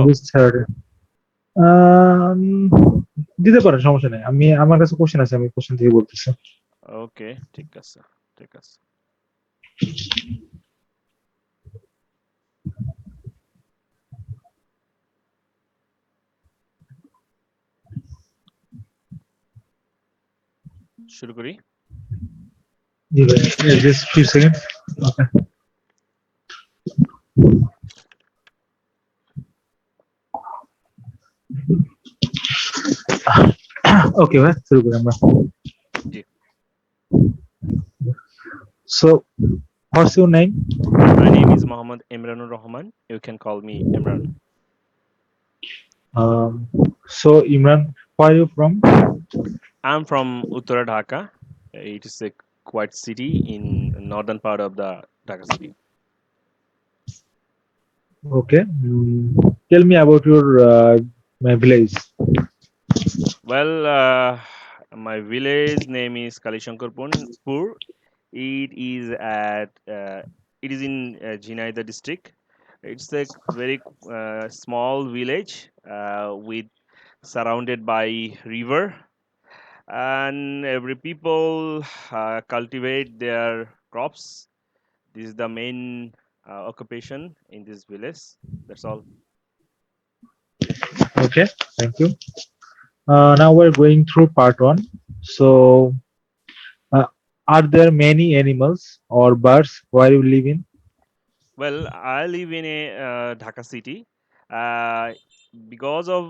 on this Saturday. Um, দিতে পারেন, সমস্যা নেই। আমার কাছে কোশ্চেন আছে, আমি কোশ্চেন থেকে বলতেছি। ওকে, ঠিক আছে, ঠিক আছে। শুরু করি। জি ভাই, just few seconds. Okay. Okay ভাই, শুরু করি আমরা। জি। So, what's your name? My name is Mohammad Imranur Rahman. You can call me Imran. Um, so Imran, where are you from? I'm from Uttara Dhaka. It is a quiet city in northern part of the Dhaka city. Okay. Tell me about your my village. Well, my village name is Kalishankarpur. It is at it is in Jhinaida district. It's a very small village with surrounded by river, and every people cultivate their crops. This is the main occupation in this village. That's all. Okay, thank you. Now we're going through part one. So, uh, are there many animals or birds where you live in? Well, I live in a Dhaka city. Uh, because of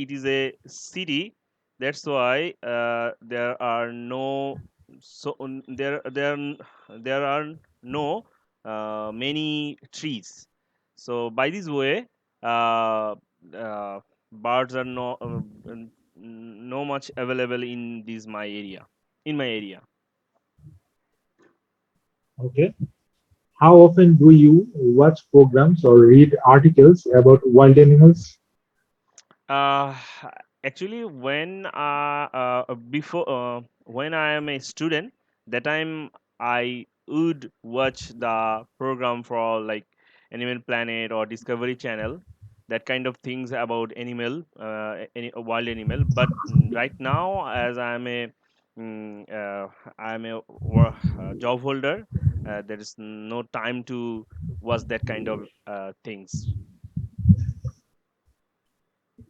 it is a city. That's why there are no so there are no many trees. So by this way, birds are no much available in this my area. In my area. Okay. How often do you watch programs or read articles about wild animals? Uh, Actually, when I am a student, that time I would watch the program for like Animal Planet or Discovery Channel, that kind of things about any a wild animal. But right now, as I'm a job holder, there is no time to watch that kind of things.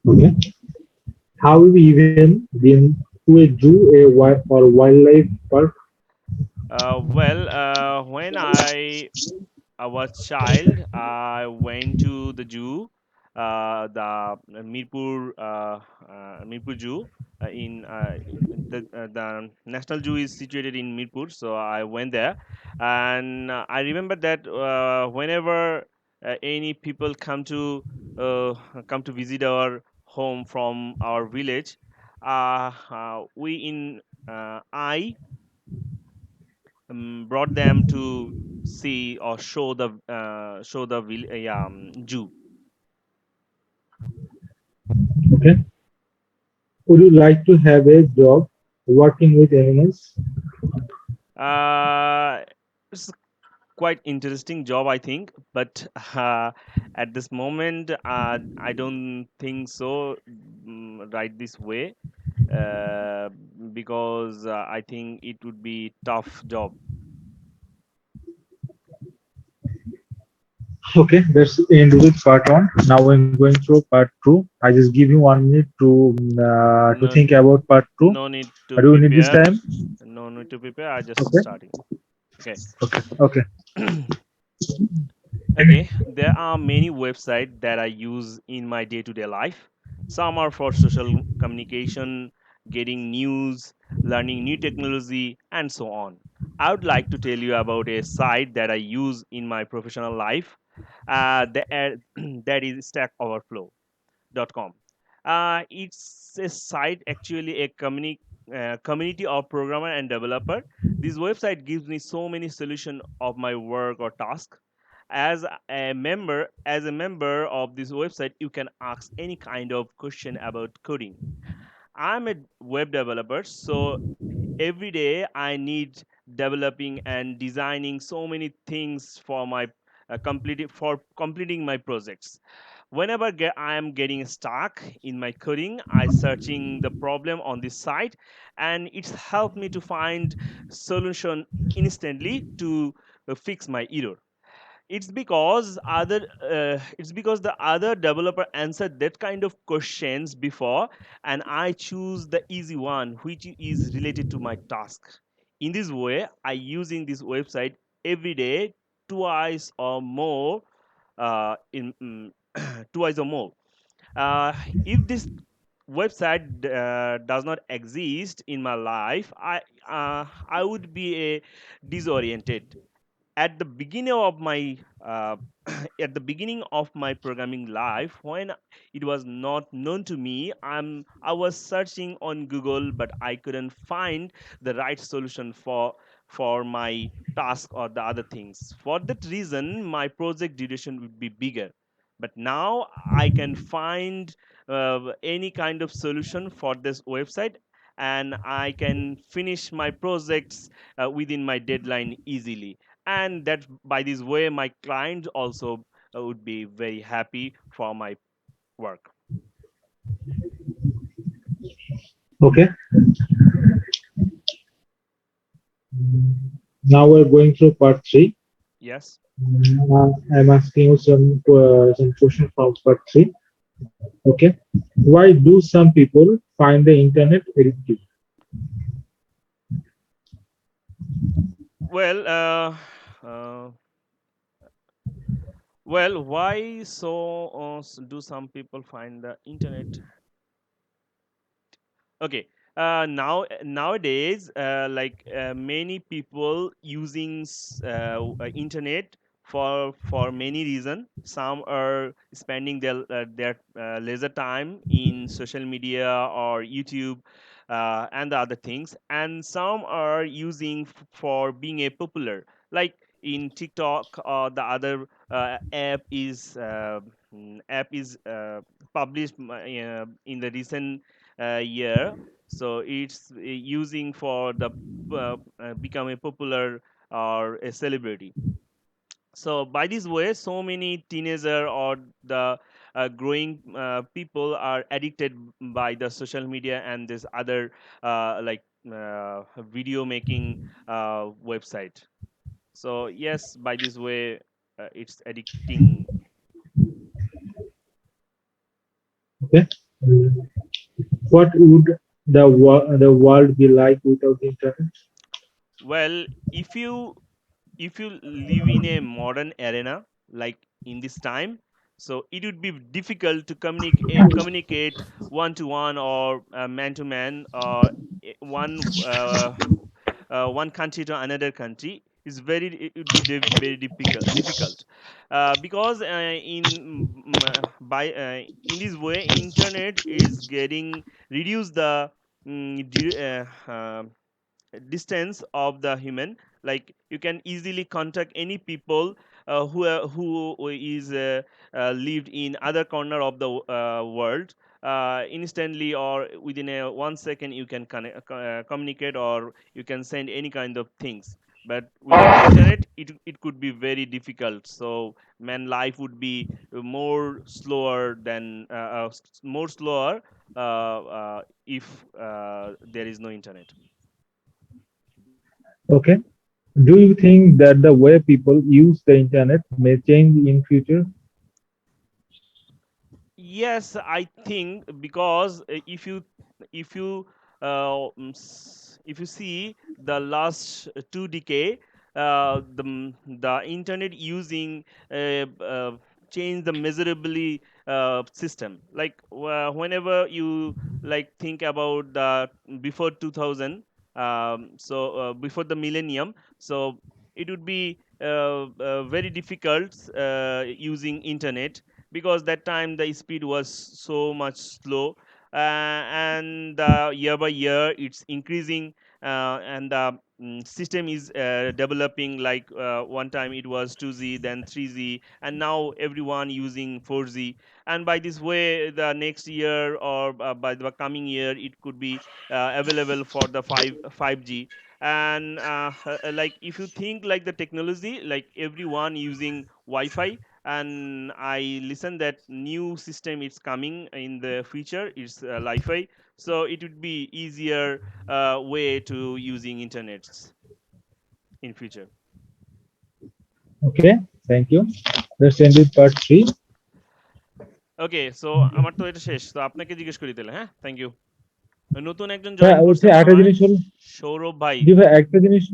Okay. Have you even been to a zoo, or wildlife park? When I was child, I went to the zoo, Mirpur Zoo. The National Zoo is situated in Mirpur, so I went there, and I remember that whenever any people uh, come to visit our home from our village, we in I brought them to see or show the zoo. Okay. Would you like to have a job working with animals? Uh, it's quite interesting job, I think, but at this moment, I don't think so. Right this way, uh, because I think it would be tough job. Okay, let's end with part one. Now we're going through part two. I just give you 1 minute to No, think about part two. no need to Do you need this prepare. time? No need to prepare. I just Okay, starting. Okay. okay. Okay, there are many websites that I use in my day to day life. Some are for social communication, getting news, learning new technology, and so on. I would like to tell you about a site that I use in my professional life. That is stackoverflow.com. It's a site, actually a community of programmer and developer. This website gives me so many solutions of my work or task. As a member of this website, you can ask any kind of question about coding. I'm a web developer, so every day I need developing and designing so many things for my completing my projects. Whenever I am getting stuck in my coding, I searching the problem on this site, and it's helped me to find solution instantly to fix my error. It's because the other developer answered that kind of questions before, and I choose the easy one which is related to my task. In this way, I using this website every day, twice or more, in twice or more. uh, if this website does not exist in my life, I would be a disoriented at the beginning of my at the beginning of my programming life, when it was not known to me, I was searching on Google, but I couldn't find the right solution for my task or the other things. For that reason, my project duration would be bigger. But now I can find any kind of solution for this website, and I can finish my projects within my deadline easily. And that by this way, my client also would be very happy for my work. Okay. Now we're going through part three. Yes. I'm asking you some question from part three. Okay. Why do some people find the internet addictive? Well, uh, why so do some people find the internet? Okay. Nowadays, many people using internet for many reasons. Some are spending their leisure time in social media or YouTube, and the other things, and some are using for being a popular, like in TikTok, or the other app is published in the recent year. So it's using for the become a popular or a celebrity. So by this way, so many teenager or the growing people are addicted by the social media and this other video making website. So yes, by this way, it's addicting. Okay. What would the world be like without the internet? Well, if you live in a modern arena like in this time, so it would be difficult to communicate one to one or man to man, or one country to another country. It would be very difficult, because in this way, internet is getting reduce the distance of the human. Like you can easily contact any people who is lived in other corner of the world, instantly, or within a 1 second you can communicate, or you can send any kind of things. But without internet, it could be very difficult. So man life would be more slower if there is no internet. Okay. Do you think that the way people use the internet may change in future? Yes, I think, because if you see the last 2 decade, the internet using changed the measurably system. Like whenever you like think about the before 2000, before the millennium, so it would be very difficult using internet, because that time the speed was so much slow, and year by year it's increasing, and the system is developing. Like one time it was 2G, then 3G, and now everyone using 4G. And by this way, the next year, or by the coming year, it could be available for the 5G. And like if you think like the technology, like everyone using Wi-Fi, and I listen that new system is coming in the future. It's Wi-Fi, so it would be easier way to using internets in future. Okay, thank you. Let's end with part three. Okay, so আমার তো এটা শেষ, তো আপনাকে জিজ্ঞেস করি তাহলে। হ্যাঁ, থ্যাংক ইউ। নতুন একজন হ্যাঁ, জয়েন হচ্ছে করছে মনে একটা হয়, জিনিস হলো, সৌরভ ভাই। জি ভাই একটা জিনিস,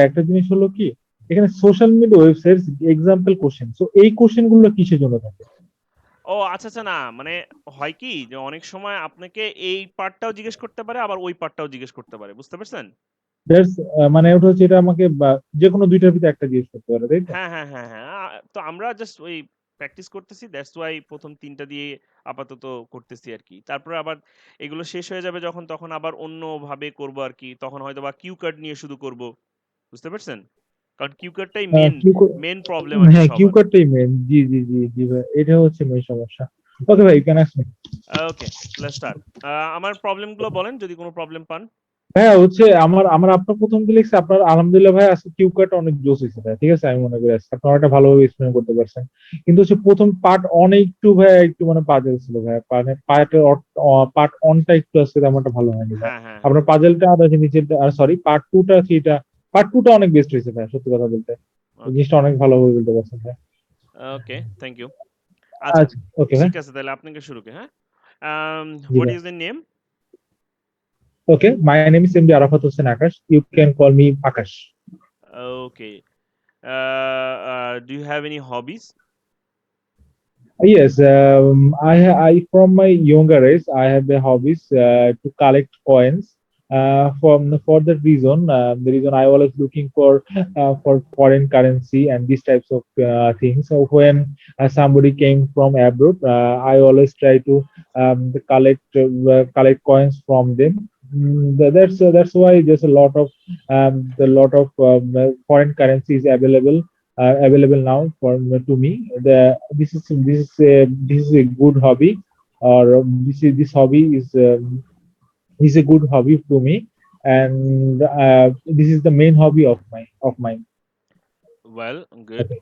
একটা জিনিস হলো কি, এখানে social media websites example question, so এই কোশ্চেন গুলো কিসের জন্য থাকে? ও আচ্ছা আচ্ছা, না মানে হয় কি যে অনেক সময় আপনাকে এই পার্টটাও জিজ্ঞেস করতে পারে, আবার ওই পার্টটাও জিজ্ঞেস করতে পারে, বুঝতে পারছেন? দ্যাটস, মানে ওটা হচ্ছে, এটা আমাকে যে কোনো দুইটার ভিতরে একটা জিজ্ঞেস করতে পারে, তাই তো? হ্যাঁ হ্যাঁ হ্যাঁ হ্যাঁ, তো আমরা জাস্ট ওই প্র্যাকটিস করতেছি, দ্যাটস ওয়াই প্রথম তিনটা দিয়ে আপাতত করতেছি আর কি। তারপরে আবার এগুলো শেষ হয়ে যাবে যখন, তখন আবার অন্যভাবে করব আর কি, তখন হয়তো বা কিউ কার্ড নিয়ে শুধু করব, বুঝতে পারছেন? কারণ কিউ কার্ডটাই মেন কিউ, মেন প্রবলেম আর কি হ্যাঁ কিউ সবার। কার্ডটাই মেন, জি জি জি জি ভাই, এটা হচ্ছে মেন সমস্যা। ওকে ভাই, you can ask me. Okay, let's start. আমার প্রবলেমগুলো বলেন যদি কোনো প্রবলেম পান। ভাইয়া হচ্ছে আমার আমার আপনার প্রথম যে লিখছে আপনার, আলহামদুলিল্লাহ ভাই আজকে কিউ কাট অনেক জোস হয়েছে ভাই, ঠিক আছে, আমি মনে করি আজকে আপনারা একটা ভালোভাবে এক্সপ্লেন করতে পারছেন। কিন্তু হচ্ছে প্রথম পার্ট অনেক একটু ভাই, একটু মানে পাজেল ছিল ভাই, মানে পার্ট অনটা একটু আজকে তেমন একটা ভালো হয়নি ভাই। হ্যাঁ হ্যাঁ হ্যাঁ। আপনার পাজেলটা আর নিচের, আর সরি পার্ট টু টা থ্রিটা, পার্ট টু টা অনেক বেস্ট হয়েছে ভাই, সত্যি কথা বলতে এই ওকে জিনিসটা অনেক ভালোভাবে বলতে পারছেন ভাই। ওকে, থ্যাংক ইউ। আচ্ছা, আচ্ছা, ওকে ভাই। ঠিক আছে তাহলে আপনাকে শুরু করি, হ্যাঁ। জি হোয়াট ভাই। Is the name? Okay, my name is MD Arafat Hossain Akash, you can call me Akash. Okay, do you have any hobbies? Yes, I from my younger age, I have a hobbies to collect coins. For that reason, the reason I always looking for foreign currency and these types of things. So when somebody came from abroad, I always try to collect coins from them. That's why there's a lot of foreign currency is available now for to me. This is a good hobby, or this hobby is a good hobby to me, and this is the main hobby of mine. Well, good. Okay.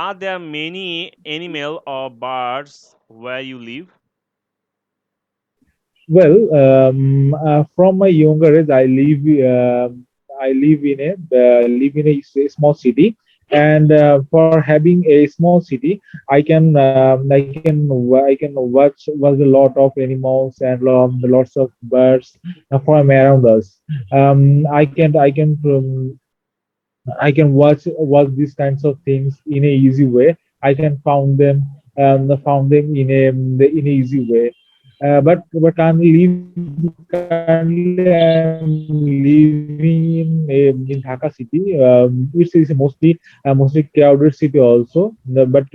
Are there many animal or birds where you live? Well, from my younger age, I live in a small city, and for having a small city, I can watch a lot of animals and lots of birds from around us. I can watch these kinds of things in a easy way. I can found them in a easy way. But currently I'm living in Dhaka city. It's mostly crowded city also. But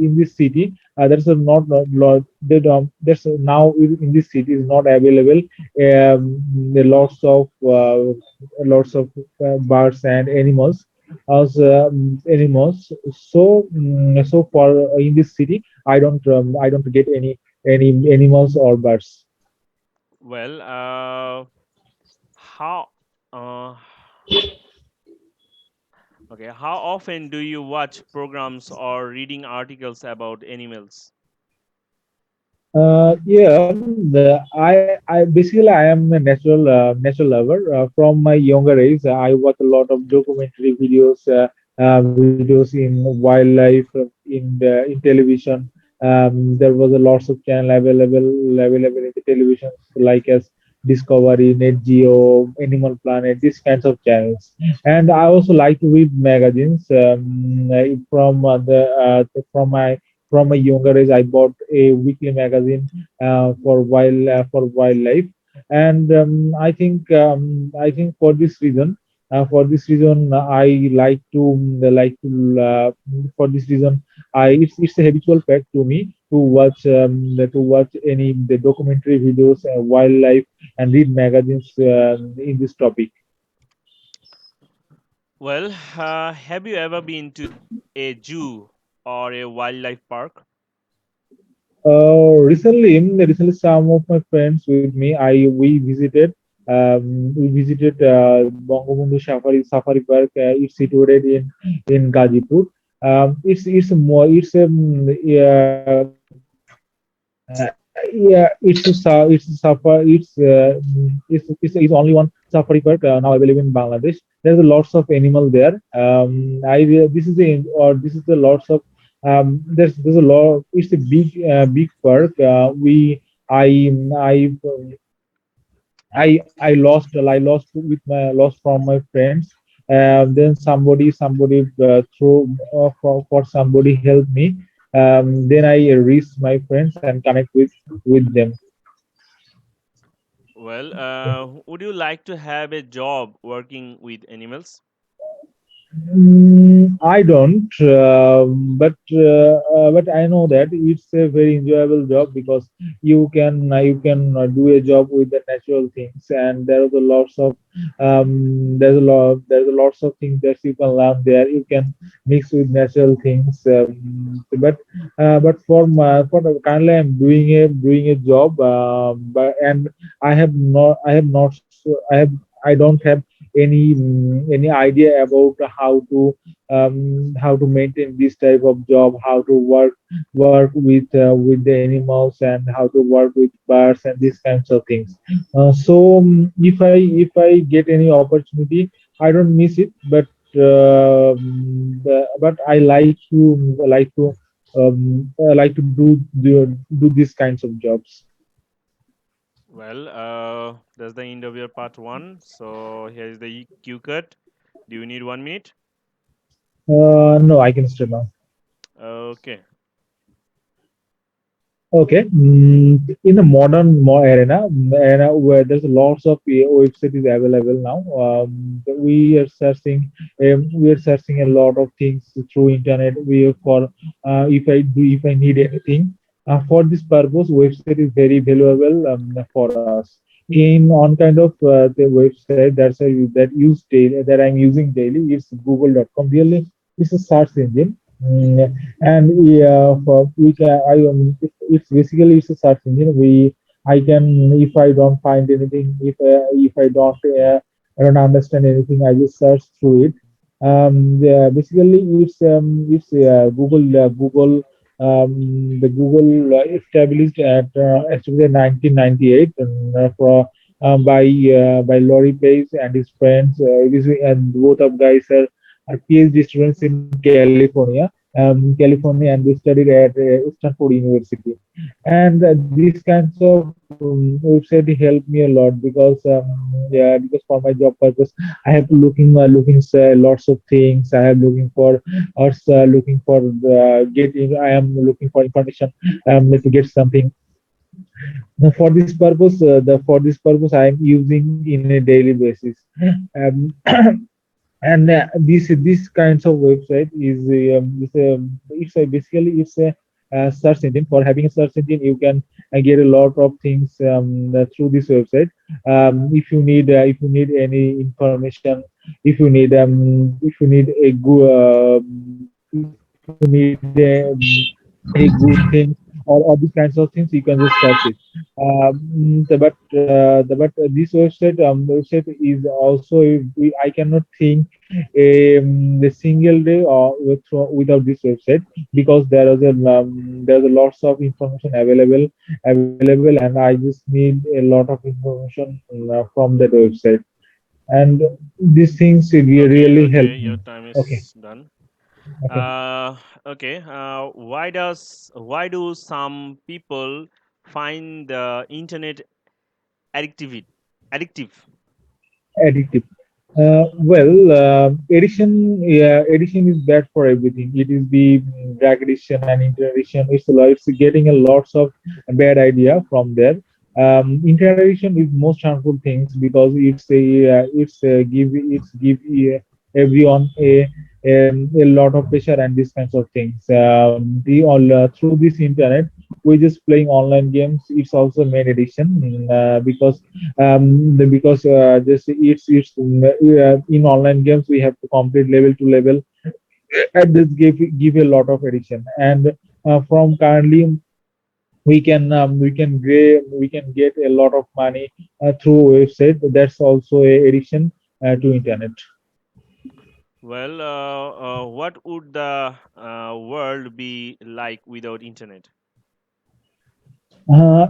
in this city, there's a not lot. There's now in this city is not available. There lots of birds and animals as so for in this city I don't get any animals or birds. Well, how uh, okay, how often do you watch programs or reading articles about animals? Yeah, I am a natural lover. From my younger age, I watch a lot of documentary videos in wildlife, in television. There was a lots of channel available in the television, like as Discovery, Net Geo, Animal Planet, these kinds of channels. And I also like to read magazines. From my younger age, I bought a weekly magazine for wildlife, and I think for this reason, I for this reason, it's a habitual fact to me to watch any the documentary videos, wildlife, and read magazines in this topic. Well, have you ever been to a zoo or a wildlife park? Recently, some of my friends with me, we visited Bangabandhu Safari Park. It's situated in Gazipur. It's more yeah, it's suffer it's only one safari park now available in Bangladesh. There's a lots of animal there. This is the or this is the lots of there's a lot. It's a big park. I I lost with my lost from my friends. Then somebody for somebody helped me. Then I reached my friends and connect with them. Well, would you like to have a job working with animals? I don't, but I know that it's a very enjoyable job because you can do a job with the natural things, and there's a lots of there's a lots of things that you can learn there. You can mix with natural things, but currently I'm doing a job, but and I don't have any idea about how to maintain this type of job, how to work with the animals, and how to work with birds and these kinds of things. If I get any opportunity, I don't miss it, but I like to do these kinds of jobs. Well, that's the end of your part one. So here is the cue cut. Do you need 1 minute? No, I can stay now. Okay. Okay. In the modern arena where there's lots of websites available now, we are searching a lot of things through internet. We for if I need anything for this purpose, website is very valuable for us. In on kind of the website that I'm using daily, it's google.com. Really, it's a search engine. And we can it's basically it's a search engine. I can, if I don't find anything, if I don't understand anything, I just search through it. Basically the Google established 1998 by Laurie Page and his friends. And both of guys are PhD students in California, and they studied at Stanford University. And this kinds of website helped me a lot because for my job purpose, I have to lots of things. I am looking for or looking for getting. I am looking for information to get something. Now, for this purpose, I am using in a daily basis. Um, and these kinds of website it's a basically it's a search engine. For having a search engine, you can get a lot of things through this website. If you need any information, if you need a good if you need a good thing, or these kinds of things, you can just search it. But this website is also, I cannot think the single day without this website, because there's a lots of information available, and I just need a lot of information from that website, and these things Okay, really help okay, me. your time Okay, is done. okay. Okay. Why do some people find the internet addictive? Addictive. Addictive. Addiction is bad for everything. It is the drug addiction and internet addiction. It's getting a lots of bad idea from there. Internet addiction is most harmful things because it's give everyone a lot of pressure and these kinds of things. The all Through this internet, we're just playing online games. It's also main addiction because just it's in online games we have to complete level to level, and this give a lot of addiction. And from currently we can get a lot of money through website. That's also a addiction to internet. Well, what would the world be like without internet?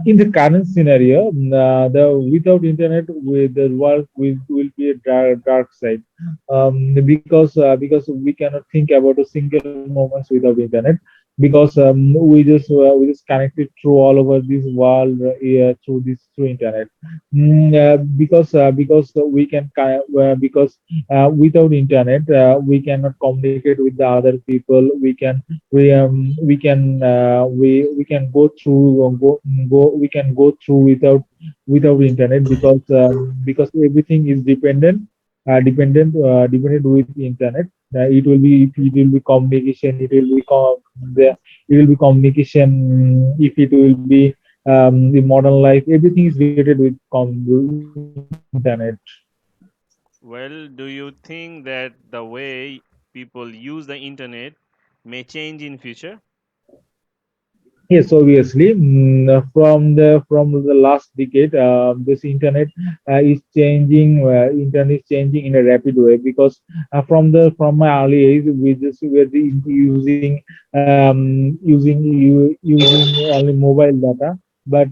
In the current scenario, the without internet, with the world will be a dark side, because we cannot think about a single moments without internet, because we just connected through all over this world through internet. Because we can because without internet we cannot communicate with the other people. We can go through we can go through without internet, because everything is dependent with internet. It will be communication. It will be communication. If it will be the modern life, everything is related with internet. Well, do you think that the way people use the internet may change in future? Yes, obviously, from the last decade, this internet is changing in a rapid way, because from my early age, we were using only mobile data, but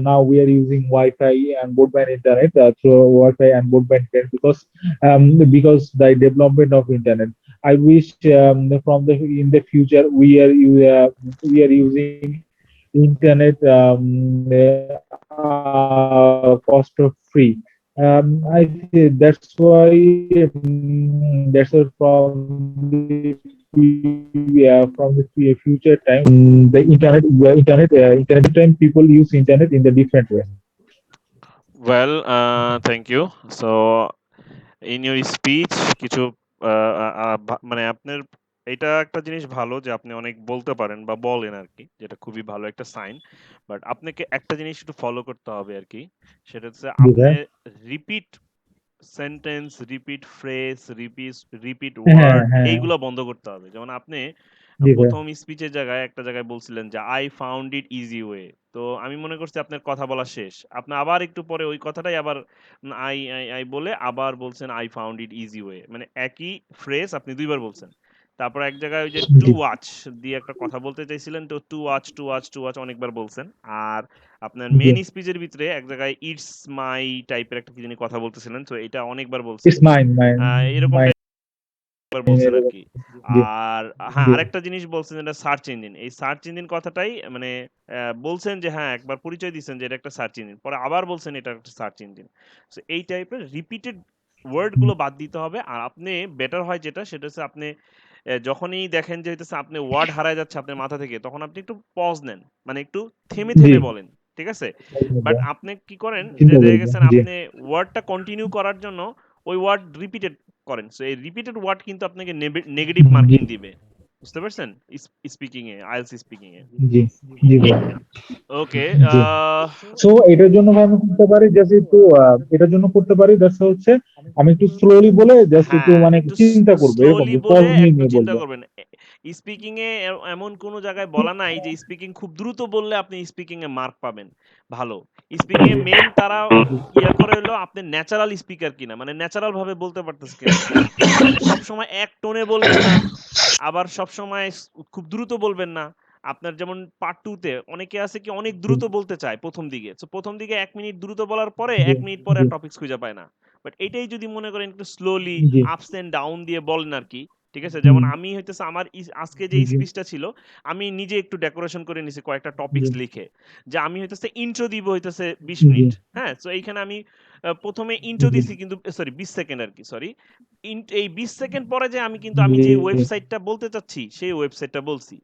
now we are using Wi-Fi and broadband internet, through Wi-Fi and broadband internet, because the development of internet. I wish, in the future, we are using internet cost of free. I say that's why from the future time, internet time people use internet in the different way. Well, thank you. So, in your speech, কিছু মানে আপনার এটা একটা জিনিস ভালো যে আপনি অনেক বলতে পারেন বা বলেন আর কি, যেটা খুবই ভালো একটা সাইন। বাট আপনাকে একটা জিনিস একটু ফলো করতে হবে আর কি, সেটা হচ্ছে আপনি জি ভাই। Repeat sentence, repeat phrase, repeat হ্যাঁ ওয়ার্ড হ্যাঁ। এইগুলো বন্ধ করতে হবে। যেমন আপনি জি ভাই। প্রথম স্পিচের জায়গায় একটা জায়গায় বলছিলেন যে I found it easy way. তো আমি মনে করছি আপনার কথা বলা শেষ, আপনি আবার একটু পরে ওই কথাটাই আবার আই আই আই বলে আবার বলছেন I found it easy way, মানে একই ফ্রেজ আপনি দুইবার বলছেন। তারপর এক জায়গায় ওই যে টু জি ওয়াচ দিয়ে একটা কথা বলতে চাইছিলেন, তো to watch to watch to watch অনেকবার বলছেন। আর আপনার জি। মেন স্পিচের ভিতরে এক জায়গায় ইটস মাই টাইপের একটা কি জানি কথা বলতেছিলেন, তো এটা অনেকবার বলছেন। ইটস মাইন মাইন এরকমটা মাইন একবার বলছেন এরকম। আরকি। জি আর হ্যাঁ, জি আরেকটা জিনিস বলছেন, এটা সার্চ ইঞ্জিন। এই সার্চ ইঞ্জিন কথাটাই মানে বলছেন যে হ্যাঁ, একবার পরিচয় দিচ্ছেন যে এটা একটা সার্চ ইঞ্জিন। পরে আবার বলছেন এটা একটা সার্চ ইঞ্জিন। সো এই টাইপের রিপিটেড ওয়ার্ড গুলো বাদ দিতে হবে। আর আপনি বেটার হয় যেটা, সেটা হচ্ছে আপনি যখনই দেখেন যে হইতেছে আপনি ওয়ার্ড হারায় যাচ্ছে আপনার মাথা থেকে, তখন আপনি একটু পজ নেন। মানে একটু থেমে, জি। থেমে বলেন। ঠিক আছে? বাট আপনি কি করেন যে চিন্তা দেখে করবো। গেছেন জি আপনি ওয়ার্ডটা কন্টিনিউ করার জন্য ওই ওয়ার্ড রিপিটেড করেন। সো এই রিপিটেড ওয়ার্ড কিন্তু আপনাকে নেগেটিভ জি মার্কিং দিবে। বুঝতে পারছেন? স্পিকিং এ, আইএলটিএস স্পিকিং এ। জি জি ভাই। ওকে, জি। সো এটার জন্য ভাই আমি করতে পারি জাস্ট একটু, এটার জন্য করতে পারি জাস্ট হচ্ছে আমি একটু স্লোলি বলে জাস্ট একটু হ্যাঁ, মানে একটু চিন্তা করবো, এরকম স্লোলি বলে পজ নিয়ে একটু নিয়ে চিন্তা বলবো। করবেন। স্পিকিং এ এমন কোনো জায়গায় বলা নাই যে স্পিকিং খুব দ্রুত বললে আপনি স্পিকিং এ মার্ক পাবেন ভালো। স্পিকিং এ মেইন তারা ইয়া করে হলো আপনি ন্যাচারাল স্পিকার কিনা, মানে ন্যাচারাল ভাবে বলতে পারতেছে কিনা। সবসময় এক টোনে বলবেন না, আবার সবসময় খুব দ্রুত বলবেন না। আপনার যেমন পার্ট 2 তে অনেকে আছে কি অনেক জি দ্রুত বলতে চায় ১ম দিকে। সো ১ম দিকে ১ মিনিট দ্রুত বলার পরে জি ১ মিনিট পরে জি আর টপিকস খুঁজে পায় না। বাট এটাই যদি মনে করেন একটু slowly G ups and down দিয়ে বলেন আরকি। ঠিক আছে? হুম, যেমন আমি হইতেছে আমার আজকে যে জি স্পিচটা ছিল, আমি নিজে একটু ডেকোরেশন করে নিছি কয়েকটা টপিকস জি লিখে। যে আমি হইতেছে ইন্ট্রো দিব হইতেছে ২০ জি মিনিট। হ্যাঁ? সো এইখানে আমি ১ম এ ইন্ট্রো জি দিছি কিন্তু সরি ২০ সেকেন্ড আরকি, সরি। এই ২০ সেকেন্ড পরে যে আমি যে জি ওয়েবসাইটটা বলতে চাচ্ছি, সেই ওয়েবসাইটটা বলছি।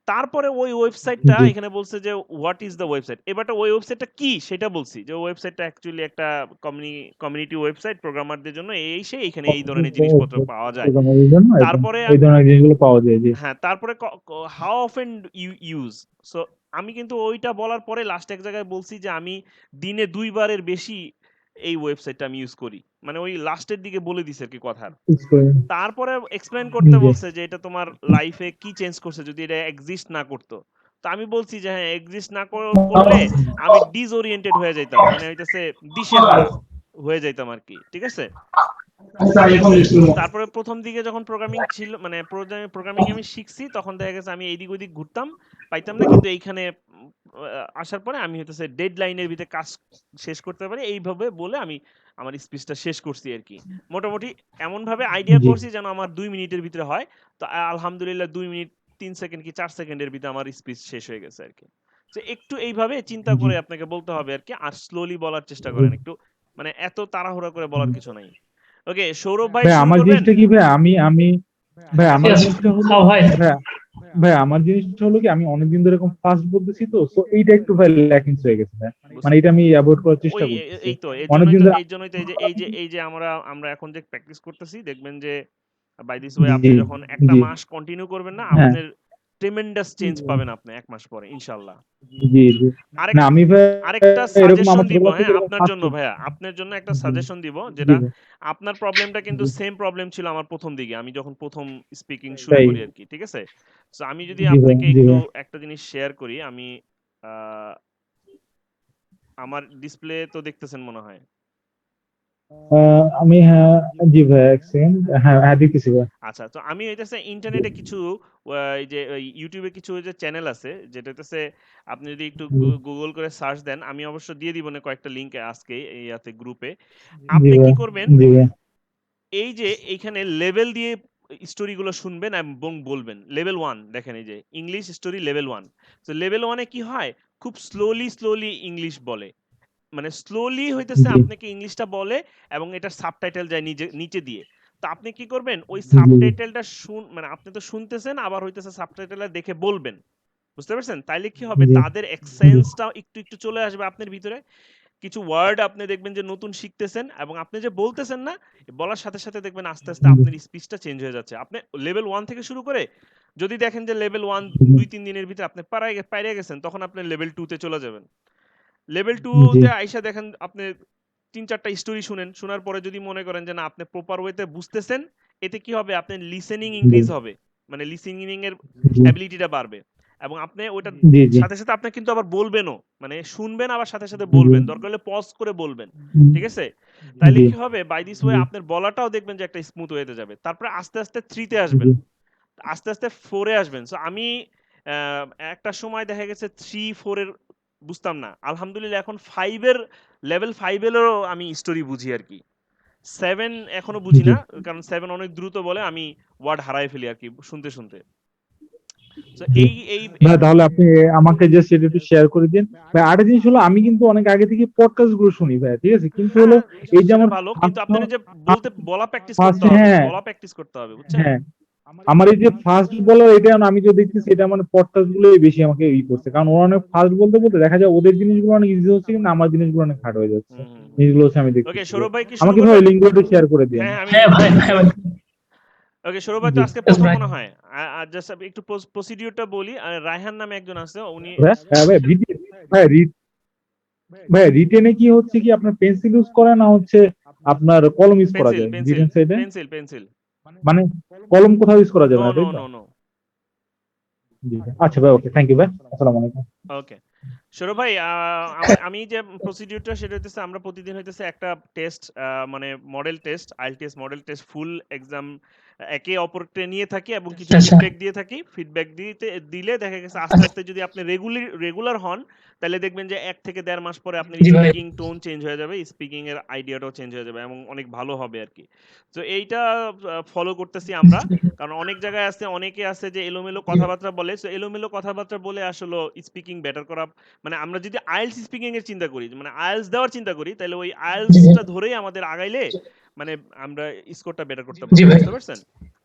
তারপরে ওই ওয়েবসাইটটা জি এখানে বলছে যে হোয়াট ইজ দ্য ওয়েবসাইট। এবারটা ওই ওয়েবসাইটটা কি সেটা বলছি। যে ওয়েবসাইটটা অ্যাকচুয়ালি একটা কমিউনিটি ওয়েবসাইট প্রোগ্রামারদের জন্য এই সেই এখানে এই ধরনের জিনিসপত্র পাওয়া যায়। প্রোগ্রামের জন্য তারপরে এই ধরনের জিনিসগুলো পাওয়া যায়। জি হ্যাঁ, তারপরে how often you use. So আমি কিন্তু ওইটা বলার পরে লাস্ট এক জায়গায় বলছি যে আমি দিনে ২ বারের বেশি এই ওয়েবসাইটটা আমি ইউজ করি। মানে ওই লাস্টের দিকে বলে দিছে আরকি কথার। তারপরে এক্সপ্লেইন করতে জি বলছে যে এটা তোমার লাইফে কি চেঞ্জ করছে যদি এটা এক্সিস্ট না করতো। তো আমি বলছি যে হ্যাঁ, এক্সিস্ট না করলে আমি ডিসওরিয়েন্টেড হয়ে যাইতাম। মানে হইতেছে দিশেহারা হয়ে যাইতাম আরকি। ঠিক আছে? তারপরে প্রথম দিকে যখন প্রোগ্রামিং ছিল, মানে প্রোগ্রামিং আমি শিখছি, তখন দেখা গেছে আমি এইদিক ওইদিক ঘুরতাম, পাইতাম না। কিন্তু এইখানে আসার পরে আমি হইতেছে ডেডলাইনের ভিতরে কাজ শেষ করতে পারি, এইভাবে বলে আমি আমার স্পিচটা শেষ করছি আর কি। মোটামুটি এমনভাবে আইডিয়া জি করছি যেন আমার ২ মিনিটের ভিতরে হয়। তো আলহামদুলিল্লাহ ২ মিনিট ৩ সেকেন্ড কি ৪ সেকেন্ডের ভিতরে আমার স্পিচ শেষ হয়ে গেছে আর কি। তো একটু এইভাবে চিন্তা জি করে আপনাকে বলতে হবে আর কি, আর স্লোলি বলার চেষ্টা জি করেন একটু, মানে এত তাড়াহুড়া করে বলার জি। কিছু নাই। ওকে, সৌরভ ভাই ভাই শুরু আমার করবেন? জিনিসটা কি ভাই, আমি ভাই আমার Yes. জিনিসটা হলো, How high? ভাই ভাই আমার জিনিসটা হলো কি, আমি অনেকদিন ধরে এরকম ফাস্ট বলতেছি, তো সো এইটা একটু ভাই ল্যাকিংস হয়ে গেছে ভাই। মানে এটা আমি অ্যাভয়েড করার চেষ্টা ওই করতেছি এই তো এর জন্যই অনেকদিন তো ধরে। এই জন্যই তো এই যে আমরা আমরা এখন যে প্র্যাকটিস করতেছি, দেখবেন যে বাই দিস ওয়ে জি আপনি যখন একটা জি মাস কন্টিনিউ করবেন না, হ্যাঁ আপনার ট্রেমেন্ডাস চেঞ্জ পাবেন আপনি ১ মাস পরে ইনশাল্লাহ। জি জি। আরেক না আমি ভাই আরেকটা এরকম সাজেশন আমার দিব, ছোটবেলা থেকে হ্যাঁ এরকম আপনার ফাস্ট। জন্য ভাইয়া, আপনার জন্য একটা জি সাজেশন দিব, জি যেটা ভাই আপনার প্রবলেমটা কিন্তু জি। সেম প্রবলেম ছিল আমার প্রথম দিকে, আমি যখন প্রথম স্পিকিং শুরু তাই। করি আর কি, ঠিক আছে? সো আমি যদি জি ভাই আপনাকে জি একটু ভাই। একটা জিনিস শেয়ার করি, আমি আহ, আমার ডিসপ্লে তো দেখতেছেন মনে হয়। আমি হ্যাঁ, জি ভাই এক সেকেন্ড, হ্যাঁ হ্যাঁ দেখতেছি ভাই। আচ্ছা, তো আমি হইতেছে জি ইন্টারনেটে কিছু এই যে ইউটিউবে কিছু ওই যে চ্যানেল আছে, যেটা হইতেছে আপনি যদি একটু জি গুগল করে সার্চ দেন, আমি অবশ্য দিয়ে দিব না কয়েকটা লিংক আজকে এই ইয়াতে গ্রুপে। জি আপনি কি ভাই করবেন, জি ভাই এই যে এইখানে লেভেল দিয়ে স্টোরিগুলো শুনবেন এবং বলবেন। লেভেল 1 দেখেন, এই যে ইংলিশ স্টোরি লেভেল 1। তো লেভেল 1 এ কি হয়, খুব স্লোলি স্লোলি ইংলিশ বলে, মানে স্লোলি হইতেছে জি আপনাকে ইংলিশটা বলে, এবং এটার সাবটাইটেল যায় নিচে দিয়ে। তো আপনি কি করবেন, ওই জি জি সাবটাইটেলটা মানে আপনি তো শুনতেছেন, আবার হইতেছে সাবটাইটেলটা দেখে বলবেন। বুঝতে পারছেন? তাইলে কি হবে, জি তাদের জি এক্সেন্সটা একটু একটু চলে আসবে আপনার ভিতরে। কিছু ওয়ার্ড আপনি দেখবেন যে নতুন শিখতেছেন, এবং আপনি যে বলতেছেন না, বলার সাথে সাথে দেখবেন আস্তে আস্তে আপনার স্পিচটা চেঞ্জ হয়ে যাচ্ছে। আপনি লেভেল 1 থেকে শুরু করে, যদি দেখেন যে লেভেল 1 ২-৩ দিনের ভিতরে আপনি পাইরে গেছেন, তখন আপনি লেভেল 2 তে চলে যাবেন। লেভেল 2 জি তে আইসা দেখেন আপনি ৩-৪টা স্টোরি শুনেন, শোনার পরে যদি মনে করেন যে না আপনি প্রপার ওয়েতে বুঝতেছেন, এতে কি হবে, আপনার লিসেনিং ইনক্রিজ হবে, মানে লিসেনিং এর অ্যাবিলিটিটা বাড়বে, এবং আপনি ওইটার জি জি সাথে সাথে আপনি কিন্তু আবার বলবেনও, মানে শুনবেন আবার সাথে সাথে জি বলবেন, দরকার হলে পজ করে বলবেন। ঠিক আছে? তাইলে জি কি হবে, বাই দিস ওয়ে জি আপনার বলাটাও দেখবেন যে একটা স্মুথ ওয়েতে যাবে। তারপরে আস্তে আস্তে 3 তে জি আসবেন, আস্তে আস্তে 4 এ আসবেন। সো আমি একটা সময় দেখা গেছে 3-4 এর বুঝতাম না, আলহামদুলিল্লাহ এখন 5 এর লেভেল 5 এরও আমি স্টোরি বুঝি আর কি। 7 এখনো বুঝি জি। না, কারণ 7 অনেক দ্রুত বলে, আমি ওয়ার্ড হারাই ফেলি আর কি শুনতে শুনতে। তো জি এই ভাই, তাহলে আপনি আমাকে জাস্ট এটা একটু শেয়ার করে দিন ভাই। আরেকটা জিনিস হলো, আমি কিন্তু অনেক আগে থেকে পডকাস্ট গুলো শুনি ভাই, ঠিক আছে, কিন্তু হলো হ্যাঁ, এই যে সেটা আমার ভালো, কিন্তু ফার্স্ট আপনার এই যে বলা প্র্যাকটিস ফার্স্ট করতে হবে, হ্যাঁ বলা প্র্যাকটিস করতে হবে, বুঝছেন? হ্যাঁ, আমার এই যে ফার্স্ট বলার এটা আমি যে দেখতেছি, এটা মানে পডকাস্ট গুলোই বেশি আমাকে ই করছে, কারণ ওরা অনেক ফার্স্ট বলতে বলতে দেখা যায় ওদের জিনিসগুলো অনেক ইজি হচ্ছে, কিন্তু আমার জিনিসগুলো অনেক হার্ড হয়ে যাচ্ছে। হুম হুম হুম। জিনিসগুলো হচ্ছে আমি ওকে, দেখতেছি ভাই। সৌরভ ভাই কি শুরু আমাকে ভাই করবেন? লিঙ্কগুলো একটু শেয়ার করে দিন। হ্যাঁ হ্যাঁ, আমি Hey, লিঙ্কটা bhai, দিয়ে bhai, দিতেছি। ওকে, সৌরভ ভাই তো জি আজকে yes, প্রথম bhai. মনে হয়। আর জাস্ট একটু প্রসিডিউরটা বলি। আর রায়হান নামে একজন আছে, উনি ভাই, হ্যাঁ ভাই ভাই ভাই রিটেনে কি হচ্ছে কি, আপনার পেন্সিল ইউজ করে না হচ্ছে আপনার কলম ইউজ করা পেন্সিল যায় পেন্সিল রিটেন সাইডে? Pencil pencil. মানে কলম কোথাও ইউজ করা নো যাবে না, নো তাই তো? No no. জি ভাই। আচ্ছা ভাই, ওকে, থ্যাংক ইউ ভাই, আসসালামু আলাইকুম। ওকে, সৌরভ ভাই, আমি যে প্রসিডিউরটা সেটা হইতেছে, আমরা প্রতিদিন হইতেছে একটা টেস্ট, মানে model test, IELTS model test, full exam একে অপরকে নিয়ে থাকি, এবং কিছু Acha. ফিডব্যাক দিয়ে থাকি। ফিডব্যাক দিলে দেখা গেছে আস্তে আস্তে যদি আপনি রেগুলার হন, তাহলে দেখবেন যে ১ থেকে ১.৫ মাস পরে আপনার Ji bhai. Speaking tone change হয়ে যাবে, স্পিকিং এর আইডিয়াটাও চেঞ্জ হয়ে যাবে, এবং অনেক ভালো হবে আর কি। তো এইটা ফলো করতেছি আমরা, কারণ অনেক জায়গায় আছে, অনেকে আছে যে এলোমেলো Ji bhai. কথাবার্তা বলে। সো এলোমেলো কথাবার্তা বলে আসলে স্পিকিং বেটার করা, মানে আমরা যদি আইএলটিএস স্পিকিং এর চিন্তা করি, মানে আইএলটিএস দেওয়ার চিন্তা করি, তাহলে ওই Ji bhai. আইএলটিএসটা ধরেই আমাদের আগাইলে মানে আমরা স্কোরটা বেটার করতে Ji পারবো, bhai. বুঝতে পারছেন?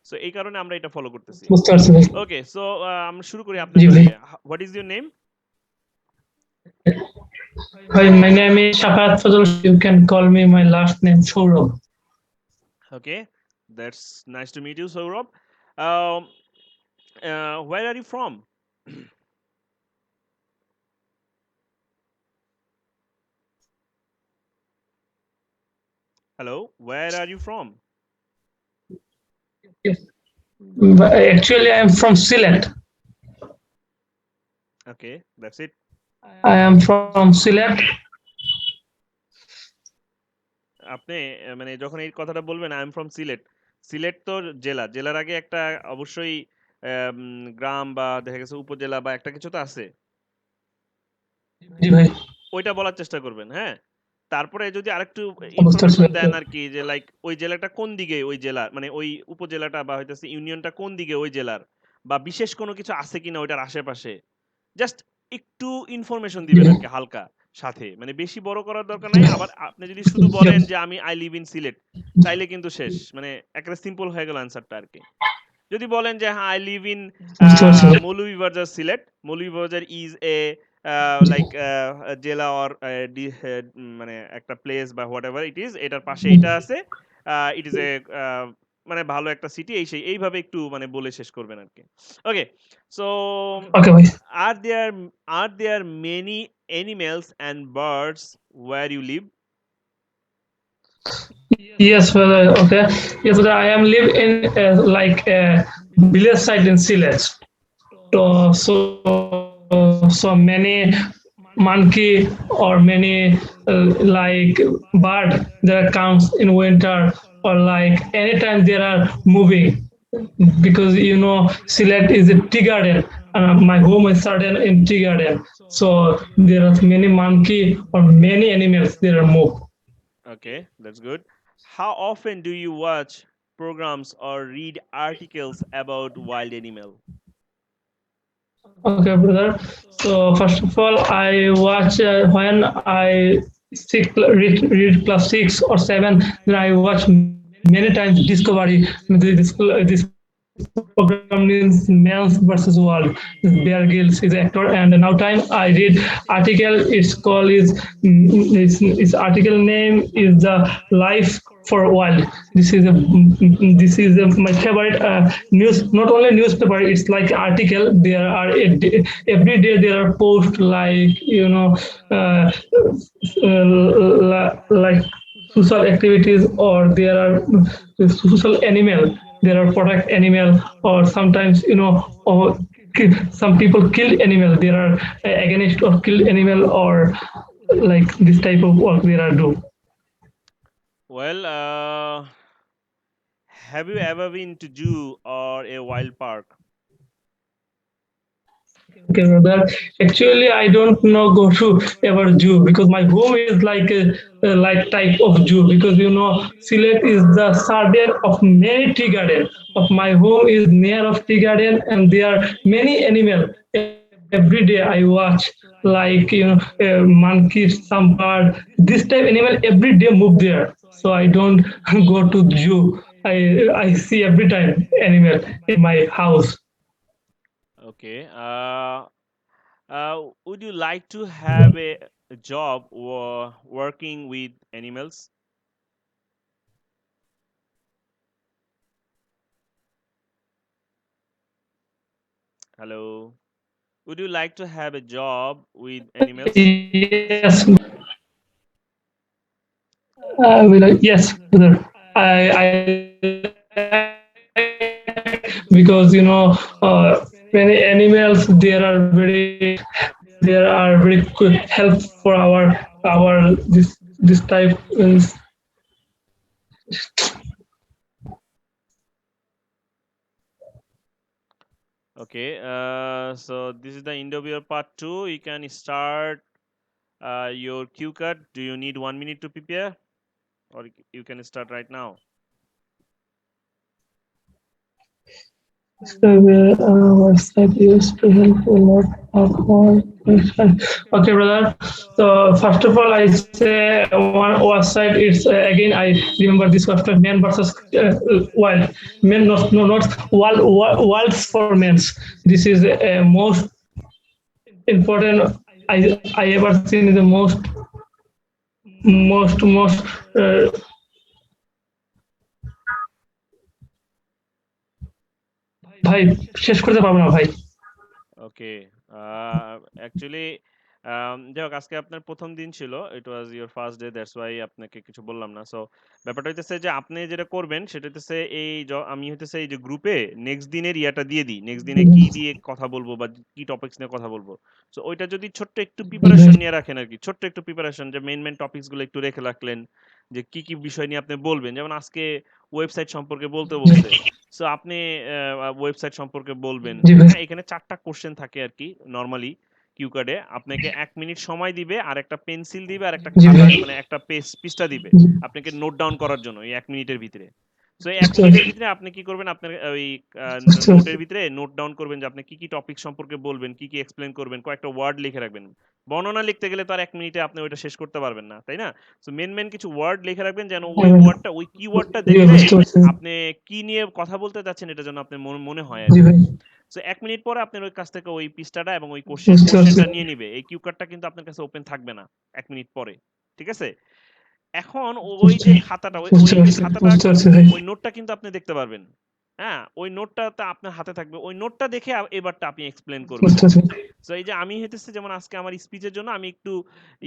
সো এই কারণে আমরা এটা ফলো করতেছি। বুঝতে পারছি ভাই। ওকে, সো আমরা শুরু করি জি আপনারটা ভাই। দিয়ে। What is your name? ভাই, my name is Shafat Fazul. You can call me my last name Saurabh. Okay, that's nice to meet you, Saurabh. um, where are you from? Hello, where are you from? Yes. Actually, I am from Sylhet. Okay, that's it. I am from Sylhet. আপনি মানে যখন এই কথাটা বলবেন I am from Sylhet. Sylhet তো জেলা। জেলার আগে একটা অবশ্যই গ্রাম বা দেখা গেছে উপজেলা বা একটা কিছু তো আছে। জি ভাই, ওইটা বলার চেষ্টা করবেন, হ্যাঁ? তারপরে যদি আরেকটু বুঝতে পারছি ইনফরমেশন ভাই। দেন আরকি যে লাইক ওই জেলাটা কোন দিকে ওই জেলার মানে ওই উপজেলাটা বা হইতেছে ইউনিয়নটা কোন দিকে ওই জেলার বা বিশেষ কোনো কিছু আছে কিনা ওইটার আশেপাশে। জাস্ট একটু ইনফরমেশন জি দিবেন ভাই। আরকি হালকা সাথে। মানে বেশি বড় করার দরকার নাই। আবার আপনি যদি শুধু বলেন যে আমি আই লিভ ইন সিলেট তাইলে কিন্তু শেষ। মানে একেবারে সিম্পল হয়ে গেল অ্যান্সারটা আরকি। যদি বলেন যে হ্যাঁ আই লিভ ইন বুঝতে পারছি ভাই। Moulvibazar Sylhet Moulvibazar is a like জেলা অর মানে একটা প্লেস বা হোয়াট এভার ইট ইজ এটার পাশে এটা আছে ইট ইজ এ মানে ভালো একটা সিটি এই সেই এইভাবে একটু মানে বলে শেষ করবেন আর কি ওকে সো ওকে ভাই। Are there are there many animals and birds where you live Yes, brother. Okay. Yes, brother. I am live in like a village side in Silet. So many monkey or many like bird that comes in winter or like anytime there are moving because Silet is a tea garden. My home is certain in tea garden. So there are many monkey or many animals there are move. okay that's good how often do you watch programs or read articles about wild animal Okay, brother. So first of all, I watch when I read class 6 or 7. Then I watch many times Discovery. This program means Men's versus World. Bear Grylls is actor, and now time I read article. Its call is its article name is the Life for Wild. This is my favorite news. Not only newspaper, it's like article. There are every day there are posts like like social activities or there are social animal, there are product animal or sometimes or some people killed animal, there are against or killed animal or like this type of work there are do. well have you ever been to zoo or a wild park Okay, brother. Actually, I don't know go to ever zoo because my home is like a like type of zoo because Sylhet is the garden of many tea garden. Of my home is near of tea garden and there are many animal. Every day I watch like monkeys, some bird. This type animal every day move there. So I don't go to zoo. I see every time animal in my house. okay would you like to have a job working with animals hello would you like to have a job with animals Yes, yes, brother. I like because many animals there are very help for our this type okay so this is the end of your part 2 you can start your cue card do you need 1 minute to prepare or you can start right now website used to help a lot of more. Okay, brother. So first of all, I say one website. It's again I remember this website, men versus wild. Men not no not wilds for men. This is most important. I ever seen the most. ভাই শেষ করতে পারবো না ভাই। okay actually যাই হোক আজকে আপনার প্রথম দিন ছিল, it was your first day, that's why আপনাকে কিছু বললাম না। সো ব্যাপারটা হইতেছে যে আপনি যেটা করবেন সেটা হইতেছে আমি হইতেছে এই যে গ্রুপে নেক্সট দিনের ইয়াটা দিয়ে দিই, নেক্সট দিনে কি দিয়ে কথা বলবো বা কি টপিকস নিয়ে কথা বলবো। সো ওইটা যদি ছোট্ট একটু প্রিপারেশন নিয়ে রাখেন আর কি, ছোট্ট একটু প্রিপারেশন, যে মেন মেন টপিকস গুলো একটু রেখে রাখলেন, যে কি কি বিষয় নিয়ে আপনি বলবেন। যেমন আজকে ওয়েবসাইট সম্পর্কে বলতে বলছে, সো আপনি ওয়েবসাইট সম্পর্কে বলবেন। জি ভাই। হ্যাঁ, এখানে 4টা কোশ্চেন থাকে আর কি নরমালি। কিউ কার্ডে আপনাকে 1 মিনিট সময় দিবে, আর একটা পেন্সিল দিবে, আর একটা জি খাতা, ভাই। মানে একটা পৃষ্ঠা দিবে আপনাকে নোট ডাউন করার জন্য এই 1 মিনিটের ভিতরে। সো এই এক বুঝতে মিনিটের পারছি। ভিতরে আপনি কি করবেন, আপনার ওই বুঝতে পারছি। নোটের ভিতরে নোট ডাউন করবেন যে আপনি কি কি টপিক সম্পর্কে বলবেন, কি কি এক্সপ্লেন করবেন, কয়েকটা ওয়ার্ড লিখে রাখবেন। বর্ণনা লিখতে গেলে তো আর 1 মিনিটে আপনি ওইটা শেষ করতে পারবেন না, তাই না? সো মেন মেন কিছু ওয়ার্ড লিখে রাখবেন, যেন ওই হ্যাঁ, ওয়ার্ডটা, ওই কিওয়ার্ডটা জি ভাই, দেখলে বুঝতে পারছি। আপনি কি নিয়ে কথা বলতে চাচ্ছেন এটা যেন আপনার মনে মনে হয় আর জি কি। ভাই, সো 1 মিনিট পরে আপনার ওই কাছ থেকে ওই পৃষ্ঠাটা এবং ওই বুঝতে পারছি। কোশ্চেনটা নিয়ে নিবে। এই কিউ কার্ডটা কিন্তু আপনার কাছে ওপেন থাকবে না 1 মিনিট পরে, ঠিক আছে? এখন ওই বুঝতে যে খাতাটা, ওই ওই বুঝতে যে পারছি, খাতাটা, বুঝতে পারছি ভাই। ওই নোটটা কিন্তু আপনি দেখতে পারবেন। হ্যাঁ, ওই নোটটা আপনার হাতে থাকবে, ওই নোটটা দেখে এবারটা আপনি এক্সপ্লেন করবেন বুঝতে আর কি। পারছি। সো এই যে আমি হইতেছে যেমন আজকে আমার স্পিচের জন্য আমি একটু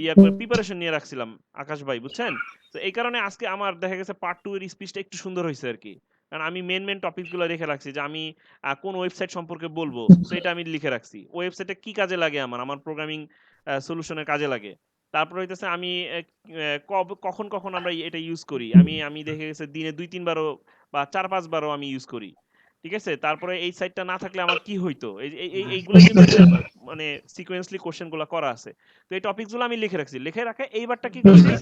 ইয়া করে প্রিপারেশন নিয়ে রাখছিলাম, আকাশ ভাই, বুঝছেন? তো এই কারণে আজকে আমার দেখা গেছে পার্ট টু এর স্পিচটা একটু সুন্দর হয়েছে আর কি। কারণ আমি মেন মেন টপিকস গুলো রেখে রাখছি, যে আমি কোন ওয়েবসাইট সম্পর্কে বলবো, সো এটা আমি লিখে রাখছি। ওয়েবসাইটে কি কাজে লাগে, আমার আমার প্রোগ্রামিং সলিউশনের কাজে লাগে। তারপর হইতেছে আমি কখন কখন আমরা এটা ইউজ করি, আমি আমি দেখে গেছে দিনে 2-3 বারও বা 4-5 বারও আমি ইউজ করি, ঠিক আছে? তারপরে এই সাইটটা না থাকলে আমার কি হইতো, এইগুলাই বুঝতে কিন্তু পারছি। এখানে মানে সিকোয়েন্সলি কোশ্চেন গুলো করা আছে। তো এই টপিকস গুলো আমি লিখে রাখছি, লিখে রাখে এইবারটা কি করছি,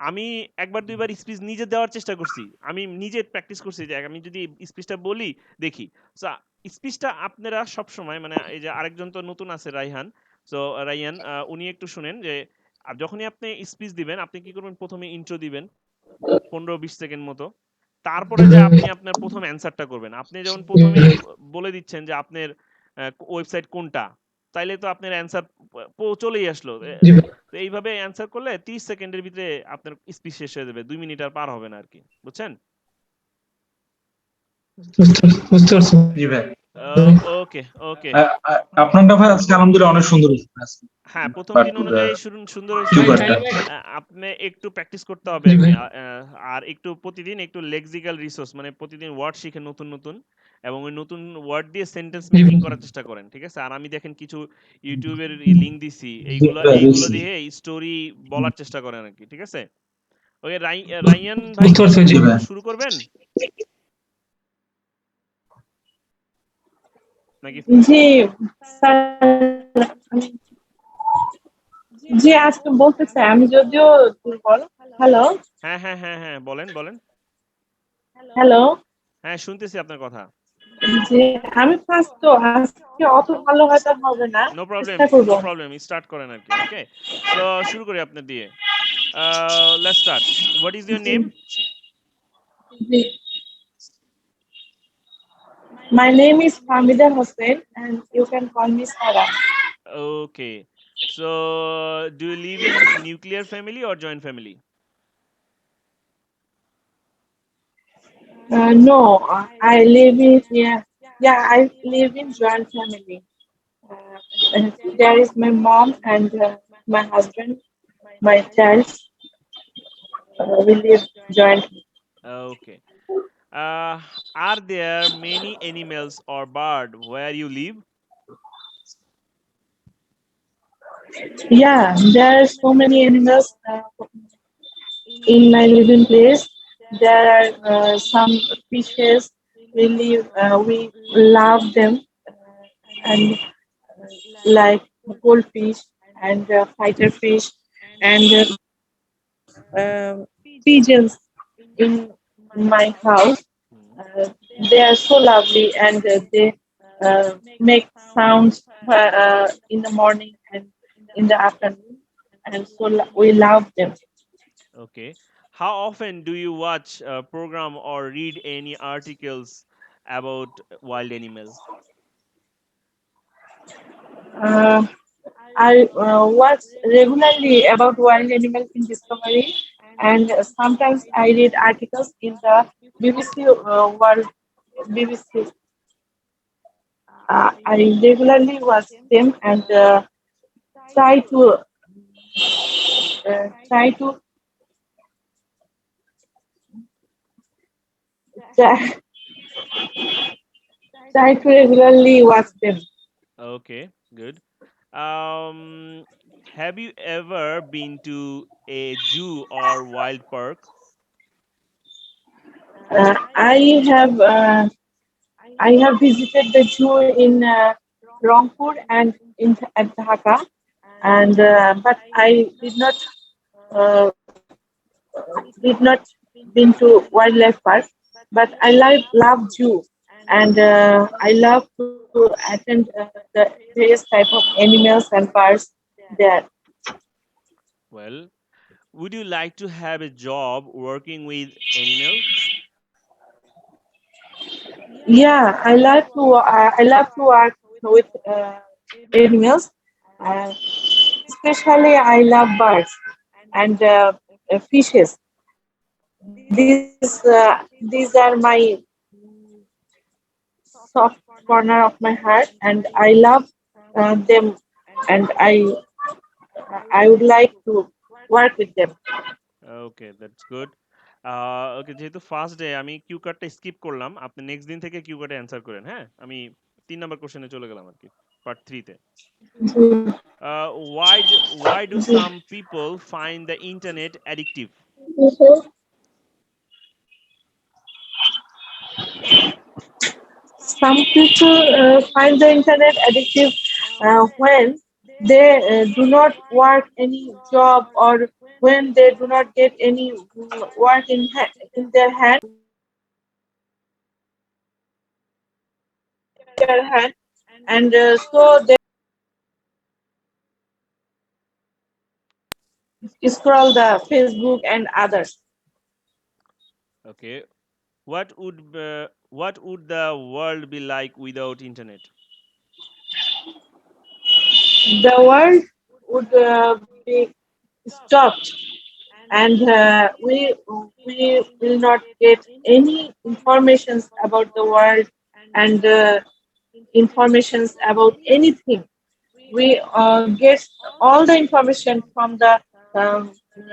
আমি একবার দুইবার স্পিচ নিজে দেওয়ার চেষ্টা করছি, আমি নিজে প্র্যাকটিস করছি যে আমি যদি স্পিচটা বলি দেখি। সো স্পিচটা আপনারা সব সময়, মানে এই যে আরেকজন তো নতুন আছে, রাইহান। সো রাইয়ান, উনি একটু শুনেন যে যখনই আপনি স্পিচ দিবেন আপনি কি করবেন, প্রথমে ইন্ট্রো দিবেন 15-20 সেকেন্ড মতো। তারপরে যে আপনি আপনার প্রথম অ্যান্সারটা করবেন, আপনি যেমন প্রথমেই বলে দিচ্ছেন যে আপনার ওয়েবসাইট কোনটা, তাইলে তো আপনার অ্যান্সার চলেই আসলো। জি ভাই, তো এইভাবে অ্যান্সার করলে 30 সেকেন্ডের ভিতরে আপনার স্পিচ শেষ হয়ে যাবে, 2 মিনিট আর পার হবে না আর কি, বুঝছেন? বুঝতে পারছি ভাই। ওকে, ওকে। আপনারটা ভাই আজকে আলহামদুলিল্লাহ অনেক সুন্দর হয়েছে আজকে। হ্যাঁ, প্রথম বাট দিন অনুযায়ী সুন্দর হয়েছে, কিউ ভাই বাট কার্ডটা তাইলে ভাই। আপনি একটু প্র্যাকটিস করতে হবে জি আর কি। ভাই। আর একটু প্রতিদিন একটু লেক্সিক্যাল রিসোর্স, মানে প্রতিদিন ওয়ার্ড শিখে নতুন নতুন, এবং ওই নতুন ওয়ার্ড দিয়ে সেন্টেন্স জি মেকিং ভাই। করার চেষ্টা করেন, ঠিক আছে? আর আমি দেখেন কিছু ইউটিউবের লিংক দিছি, জি এইগুলো ভাই এইগুলো দেখছি। দিয়ে স্টোরি বলার চেষ্টা করেন আর কি, ঠিক আছে? ওকে, রাইয়ান ভাই বুঝতে কি পারছি জি। জি ভাই। শুরু করবেন নাকি? জি স্যার, জি আজকে বলতে চাই আমি যদিও দুর্বল। হ্যালো, হ্যাঁ, হ্যাঁ, হ্যাঁ, হ্যাঁ, বলেন, বলেন। হ্যালো। হ্যাঁ, শুনতেছি আপনার কথা। জি আমি ফার্স্ট, তো আজকে অত ভালো হয়তো হবে না, নো প্রবলেম, চেষ্টা করব। নো প্রবলেম, স্টার্ট করেন আর কি। ওকে, সো শুরু করি আপনার দিয়ে। Let's start. What is your G name? G, my name is Hamida Hossein and you can call me Sarah. Okay. So, do you live in nuclear family or joint family? No, I live in, yeah, I live in joint family. And there is my mom and my husband, my child. We live jointly. Okay. Uh, are there many animals or bird where you live? Yeah, there are so many animals in my living place. There are some fishes. We love them, and like goldfish and fighter fish and pigeons in my house. Hmm. Uh, they are so lovely and they make sounds in the morning and in the afternoon, and so we love them. Okay. How often do you watch a program or read any articles about wild animal? Uh, I watch regularly about wild animals in Discovery, and sometimes I read articles in the BBC World. BBC. I regularly watch them, and try to try to try, try to regularly watch them. Okay, good. Um, have you ever been to a zoo or wild park? I have I have visited the zoo in Rangpur and in at Dhaka, and but I uh, did not been to wildlife park. But I love zoo, and I love to attend the various type of animals and birds there. Well, would you like to have a job working with animals? Yeah, I love to work with animals. Uh, Especially, I love birds and fishes. These are my soft corner of my heart, and I love them, and I would like to work with them. Okay, that's good. Okay, যেহেতু first day আমি cue কার্ডটা skip করলাম, আপনি next দিন থেকে Q কার্ডে answer করেন, হ্যাঁ? আমি ৩ নাম্বার কোশ্চেনে চলে গেলাম আরকি, পার্ট 3 তে। Why do some people find the internet addictive? Some people find the internet addictive when they do not work any job, or when they do not get any work in their hand, their hand, and so they scroll the Facebook and others. Okay, what would the world be like without internet? The world would be stopped, and we will not get any informations about the world, and informations about anything. We get all the information from the um,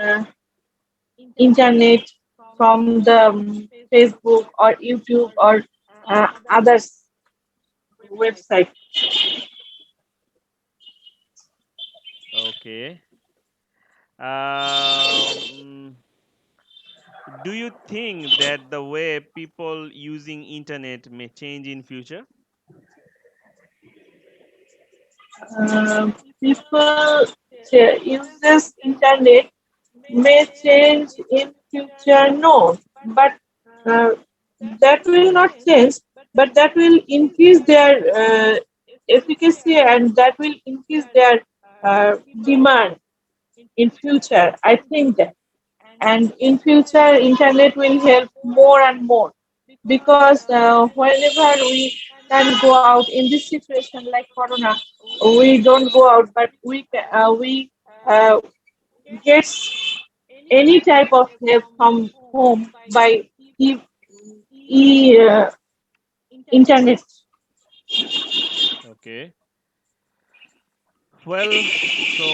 uh, internet, from the Facebook or YouTube or others website. Okay. Um, do you think that the way people using internet may change in future? People uses internet may change in future, no, but uh, that will not change, but that will increase their efficacy, and that will increase their demand in future, I think that. And in future, internet will help more and more, because whenever we can go out in this situation like corona, we don't go out, but we uh, get any type of help from home by e, internet. Okay. Well, so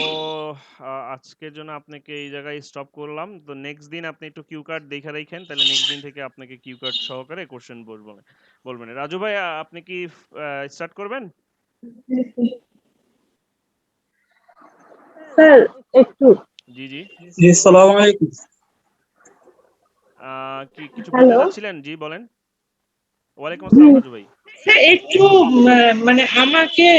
আজকের জন্য আপনাকে এই জায়গায় stop করলাম। তো next দিন আপনি একটু কিউ কার্ড দেখে রাখেন, তাহলে নেক্সট দিন থেকে আপনাকে কিউ কার্ড সহকারে কোশ্চেন বলবেন। বলবেন রাজু ভাই, আপনি কি স্টার্ট করবেন? স্যার, একটু জি জি। জি, সালাম আলাইকুম। কি কিছু বলতে হ্যালো। চাচ্ছিলেন? জি বলেন। ওয়ালাইকুম আসসালাম রাজু ভাই। স্যার, একটু মানে আমাকে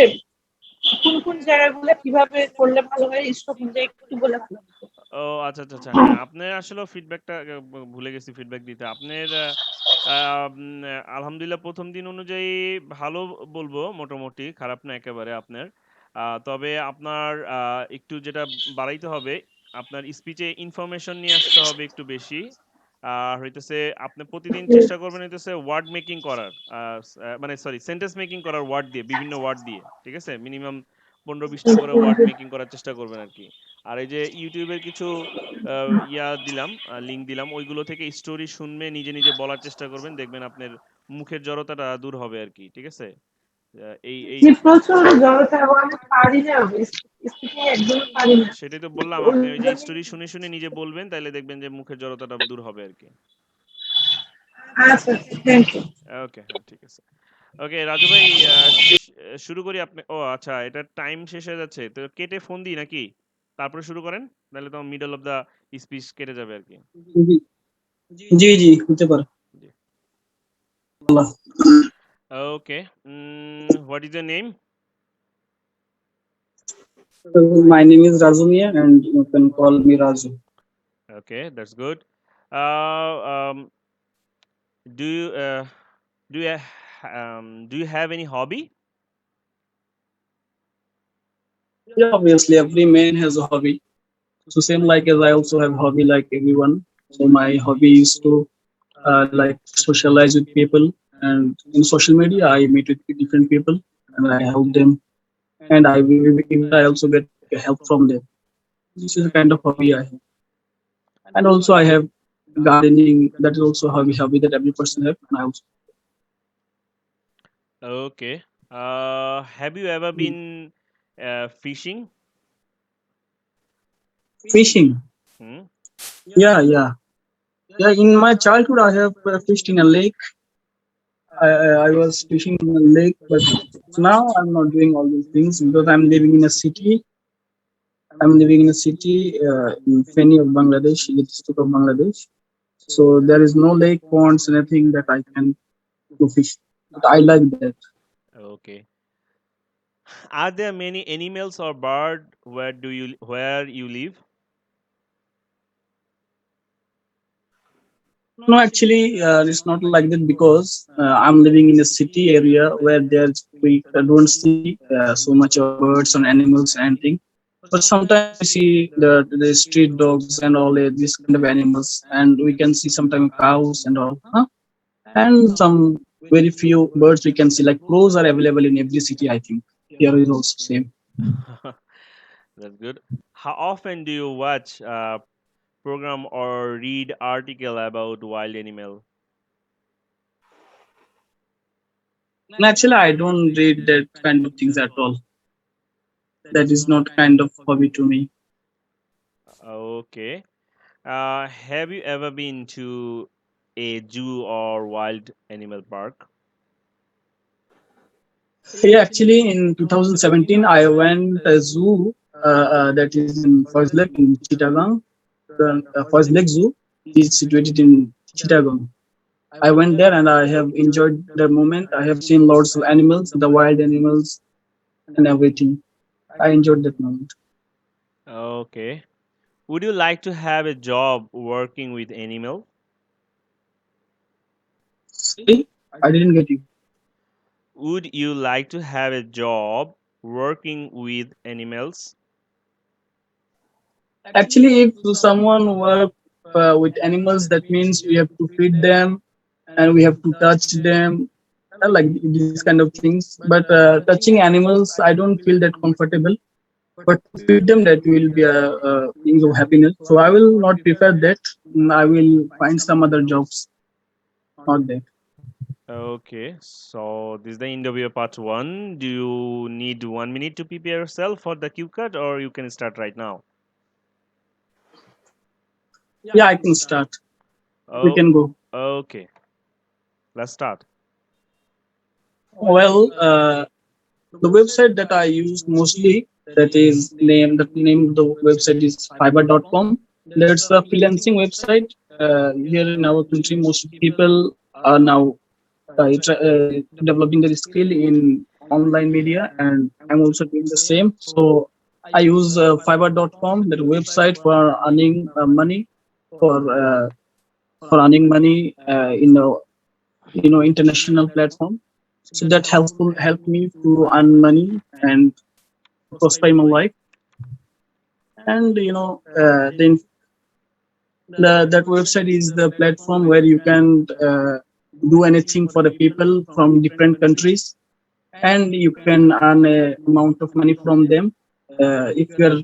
কোন কোন জায়গাগুলো কিভাবে করলে ভালো হয়, স্টপ অনুযায়ী একটু বলে ভালো হতো। ও আচ্ছা, আচ্ছা, আচ্ছা। হ্যাঁ, আপনার আসলেও ফিডব্যাকটা ভুলে গেছি ফিডব্যাক দিতে। আপনার আলহামদুলিল্লাহ ১ম দিন অনুযায়ী ভালো বলবো মোটামুটি, খারাপ না একেবারে আপনার। তবে আপনার একটু যেটা বাড়াইতে হবে, আপনার স্পিচে ইনফরমেশন নিয়ে আসতে হবে একটু বেশি। আর হইতেছে আপনি প্রতিদিন জি, চেষ্টা করবেন হইতেছে ওয়ার্ড মেকিং করার, মানে সরি সেন্টেন্স মেকিং করার ওয়ার্ড দিয়ে, বিভিন্ন ওয়ার্ড দিয়ে। ঠিক আছে? মিনিমাম ১৫-২০ টা করে জি, ওয়ার্ড জি। মেকিং করার চেষ্টা করবেন আরকি। আর এই যে ইউটিউবের কিছু ইয়া দিলাম, লিঙ্ক দিলাম, ওইগুলো থেকে স্টোরি শুনবে, নিজে নিজে বলার চেষ্টা করবেন, দেখবেন আপনার মুখের জড়তাটা দূর হবে আর কি। ঠিক আছে? এই যে প্রচুর জড়তা এবং আমি পারি না স্পিকিং একদমই পারি না সেটাই তো বললাম, ওই আপনি ওই যে জন্য স্টোরি শুনে শুনে নিজে বলবেন, তাহলে দেখবেন যে মুখের জড়তাটা দূর হবে আর কি। আচ্ছা থ্যাংক ইউ ওকে, হ্যাঁ ঠিক আছে। ওকে রাজু ভাই, শুরু করি। আপনি, ও আচ্ছা, এটা টাইম শেষ হয়ে যাচ্ছে, তো কেটে ফোন দিই নাকি? তারপরে শুরু করেন, তাহলে তো মিডল অফ দা স্পিচ কেটে যাবে আর কি। জি জি জি, হতে পারে। জি। Allah. Okay, what is your name? My name is Razumia and you can call me Razu. Okay, that's good. Um, do you do you do you have any hobby? Yeah, obviously every man has a hobby. So same like as I also have hobby like everyone. So my hobby is to like socialize with people, and in social media I meet with different people and I help them, and even I also get help from them. This is a kind of hobby I have. And also I have gardening. That is also a hobby that every person have. And I also Okay. Have you ever been fishing? fishing. Hmm? Yeah. Yeah. In my childhood, I have fished in a lake. I was fishing in a lake, but now I'm not doing all these things because I'm living in a city. I'm living in a city in Feni of Bangladesh, in the district of Bangladesh. So there is no lake, ponds, anything that I can go fish. But I like that. Okay. Are there many animals or bird where you live? No, actually, it's not like that because I'm living in a city area where we don't see so much of birds and animals and anything. But sometimes we see the street dogs and all these kind of animals, and we can see sometimes cows and all, huh? And some very few birds we can see. Like crows are available in every city, I think. Here is also same. That's good. How often do you watch program or read article about wild animal? And actually, I don't read that kind of things at all. That is not kind of hobby to me. Okay. Have you ever been to a zoo or wild animal park? Yeah, actually, in 2017, I went a zoo that is in Forest Lake in Chittagong. The Forest Lake Zoo is situated in Chittagong. I went there and I have enjoyed the moment. I have seen lots of animals, the wild animals, and everything. I enjoyed that moment. Okay. Would you like to have a job working with animal? Sorry, I didn't get you. Would you like to have a job working with animals? Actually, if someone work with animals, that means we have to feed them and we have to touch them, like these kind of things. But touching animals, I don't feel that comfortable. But to feed them, that will be a thing of happiness. So I will not prefer that. I will find some other jobs, not that. Okay, so this is the end of your part one. Do you need 1 minute to prepare yourself for the cue card, or you can start right now? Yeah, I can start. We Oh, can go. okay. Let's start. Well, the website that I use mostly, the name of the website is fiverr.com. That's a freelancing website. Here in our country, most people are now developing their skill in online media, and I'm also doing the same. So I use fiverr.com, that website for earning money, for uh, for earning money in the international platform. So that helped me to earn money and prosper in my life. And then that website is the platform where you can do anything for the people from different countries, and you can earn a amount of money from them. If you're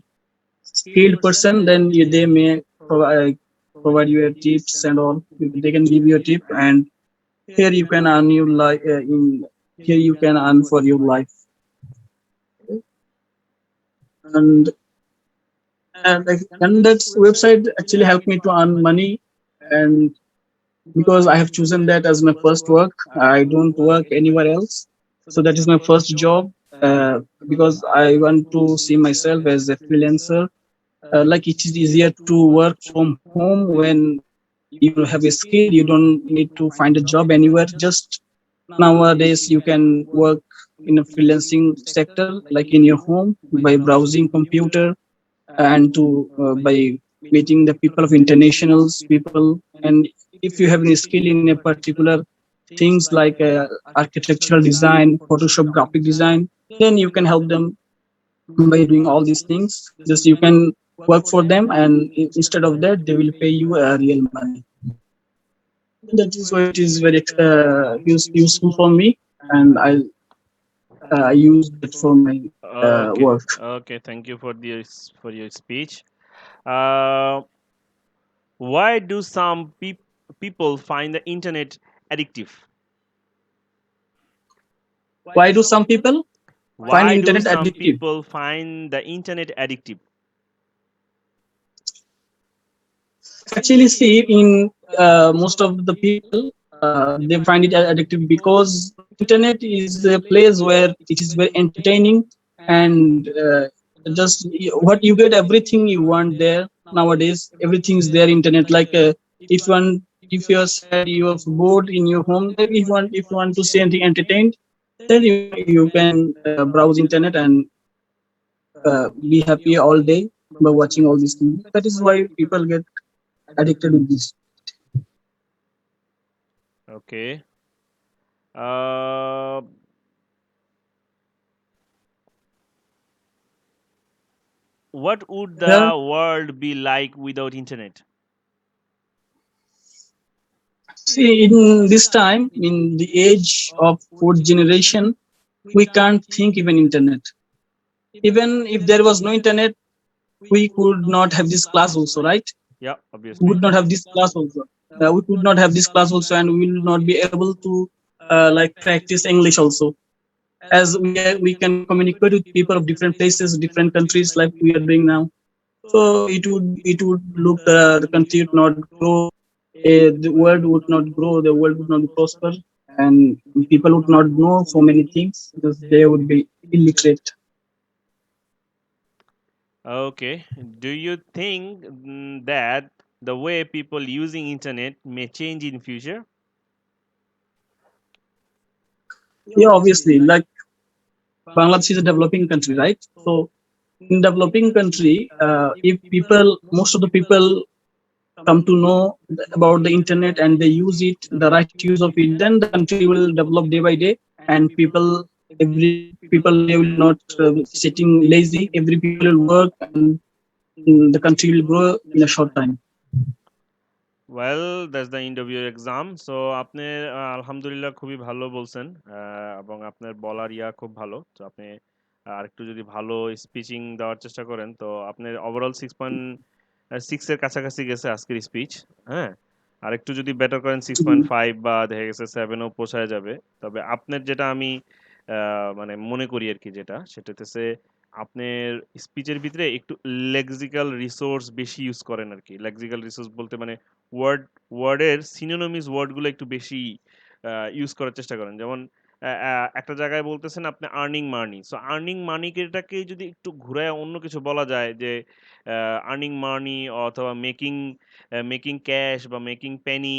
skilled person, then they may provide you a tips and all. They can give you a tip, and here you can earn you like in here you can earn for your life. And and, like, and that website actually helped me to earn money. And because I have chosen that as my first work, I don't work anywhere else. So that is my first job, because I want to see myself as a freelancer. Like, it is easier to work from home when you have a skill. You don't need to find a job anywhere. Just nowadays you can work in a freelancing sector, like in your home, by browsing computer, and to by meeting the people of internationals people. And if you have any skill in a particular things like architectural design, Photoshop, graphic design, then you can help them by doing all these things. Just you can work for them, and instead of that they will pay you real money. That is why it is very useful for me, and I use that for my Okay, work. okay. Thank you for for your speech. Uh, why do some people find the internet addictive? Why do some people find Why do internet some addictive? people find the internet addictive? Actually, see, in most of the people, they find it addictive because internet is a place where it is very entertaining. And just what you get, everything you want there nowadays. Everything is there internet. Like, if you are sad, you are bored in your home, then if you want to see anything entertained, then you can browse internet and be happy all day by watching all these things. That is why people get addicted with this. Okay. Uh, what would Yeah. the world be like without internet? See, in this time, in the age of fourth generation, we can't think even internet. Even if there was no internet, we could not have this class also, right? Yeah, We obviously. would not have this class also. We could not have this class also, and we will not be able to like practice English also, as we can communicate with people of different places, different countries, like we are doing now. So it would look the country would not grow, the world would not grow, the world would not prosper, and people would not know so many things because they would be illiterate. Okay. Do you think that the way people using internet may change in future? Yeah, obviously, like, Bangladesh is a developing country, right? So in developing country, if people, most of the people come to know about the internet and they use it, the right use of it, then the country will develop day by day. And people they will not sitting lazy. Every people will work, and the country will grow in a short time. Well that's the end of your exam so আপনি আলহামদুলিল্লাহ খুবই ভালো বলছেন এবং আপনার বলার ইয়া খুব ভালো তো আপনি আরেকটু যদি ভালো স্পিচিং দেওয়ার চেষ্টা করেন তো আপনার ওভারঅল 6.6 এর কাছাকাছি গেছে আজকের স্পিচ হ্যাঁ আরেকটু যদি বেটার করেন 6.5 বা দেখা গেছে 7ও পৌঁছায় যাবে তবে আপনার যেটা আমি মানে মনে করি আর কি যেটা সেটা হচ্ছে আপনার স্পিচের ভিতরে একটু লেক্সিক্যাল রিসোর্স বেশি ইউজ করেন আর কি লেক্সিক্যাল রিসোর্স বলতে মানে ওয়ার্ড ওয়ার্ডের সিনোনিমিস ওয়ার্ডগুলো একটু বেশি ইউজ করার চেষ্টা করেন যেমন একটা জায়গায় বলতেছেন আপনি আর্নিং মানি সো আর্নিং মানিটাকে যদি একটু ঘুরায় অন্য কিছু বলা যায় যে আর্নিং মানি অথবা মেকিং মেকিং ক্যাশ বা মেকিং পেনি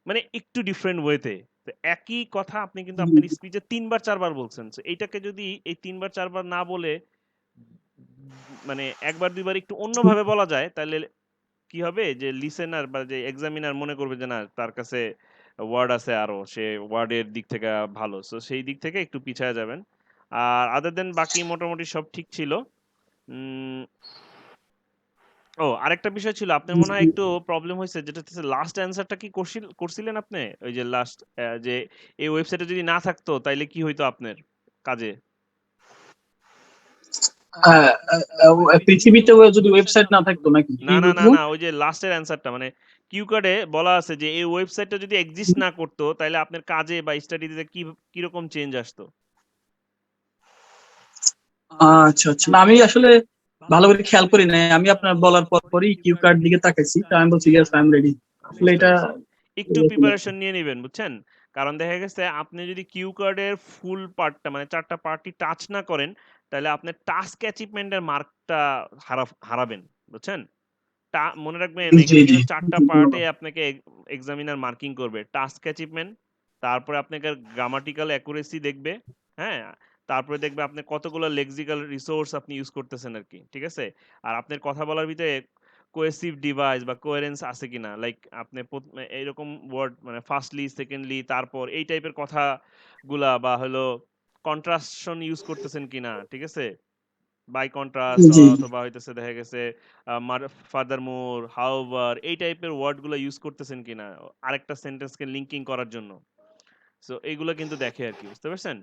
মানে একটু ডিফারেন্ট ওয়েতে তো একই কথা আপনি কিন্তু আপনার স্পিচে ৩ বার ৪ বার বলছেন তো এইটাকে যদি এই ৩ বার ৪ বার না বলে মানে ১ বার ২ বার একটু অন্যভাবে বলা যায় তাহলে কি হবে যে লিসেনার বা যে এক্সামিনার মনে করবে যে না তার কাছে ওয়ার্ড আছে আরো সে ওয়ার্ডের দিক থেকে ভালো সো সেই দিক থেকে একটু পিছায় যাবেন আর আদার দেন বাকি মোটামুটি সব ঠিক ছিল উম, ও আরেকটা বিষয় ছিল আপনার মনে হয় একটু প্রবলেম হয়েছে যেটা হচ্ছে লাস্ট অ্যান্সারটা কি করছিলেন আপনি ওই যে লাস্ট যে এই ওয়েবসাইটে যদি না থাকতো তাইলে কি হইতো আপনার কাজে পৃথিবীতে যদি ওয়েবসাইট না থাকতো নাকি কি না না না হইতো? না ওই যে লাস্টের অ্যান্সারটা মানে কিউ কার্ডে বলা আছে যে এই ওয়েবসাইটটা যদি এক্সিস্ট না করতো তাহলে আপনার কাজে বা স্টাডিতে কিরকম চেঞ্জ আসতো? আচ্ছা আচ্ছা, না আমি আসলে ভালো করে খেয়াল করি নাই, আমি আপনার বলার পর পরই কিউ কার্ড দিকে তাকাইছি, তো আমি বলছি ইয়েস আই এম রেডি। আসলে বুঝতে এটা পারছি। একটু প্রিপারেশন নিয়ে নিবেন, বুঝছেন? কারণ দেখা গেছে আপনি যদি কিউ কার্ডের ফুল পার্টটা মানে ৪ টা পার্টই টাচ না করেন, তাহলে আপনার টাস্ক অ্যাচিভমেন্টের মার্কটা হারাবেন, বুঝছেন? মনে রাখবেন জি এখানে জি, কিন্তু ৪ টা পার্টে ধন্যবাদ। আপনাকে এক্সামিনার মার্কিং করবে। টাস্ক অ্যাচিভমেন্ট, তারপরে আপনাকে গ্রামাটিক্যাল অ্যাকুরেসি দেখবে, হ্যাঁ? তারপরে দেখবে আপনি কতগুলো লেক্সিক্যাল রিসোর্স আপনি ইউজ করতেছেন আরকি। ঠিক আছে? আর আপনার কথা বলার ভিতরে কোহেসিভ ডিভাইস বা কোহেরেন্স আছে কিনা? লাইক আপনি এইরকম ওয়ার্ড মানে ফার্স্টলি, সেকেন্ডলি, তারপর এই টাইপের কথাগুলা বা হলো কন্ট্রাস্টশন ইউজ করতেছেন কিনা? ঠিক আছে? বাই কন্ট্রাস্ট জি অথবা হইতেছে দেখা গেছে ফার্দারমোর, হাউএভার এই টাইপের ওয়ার্ডগুলো ইউজ করতেছেন কিনা আরেকটা সেন্টেন্সকে লিঙ্কিং করার জন্য। সো এইগুলো কিন্তু দেখে আরকি। বুঝতে পারছেন?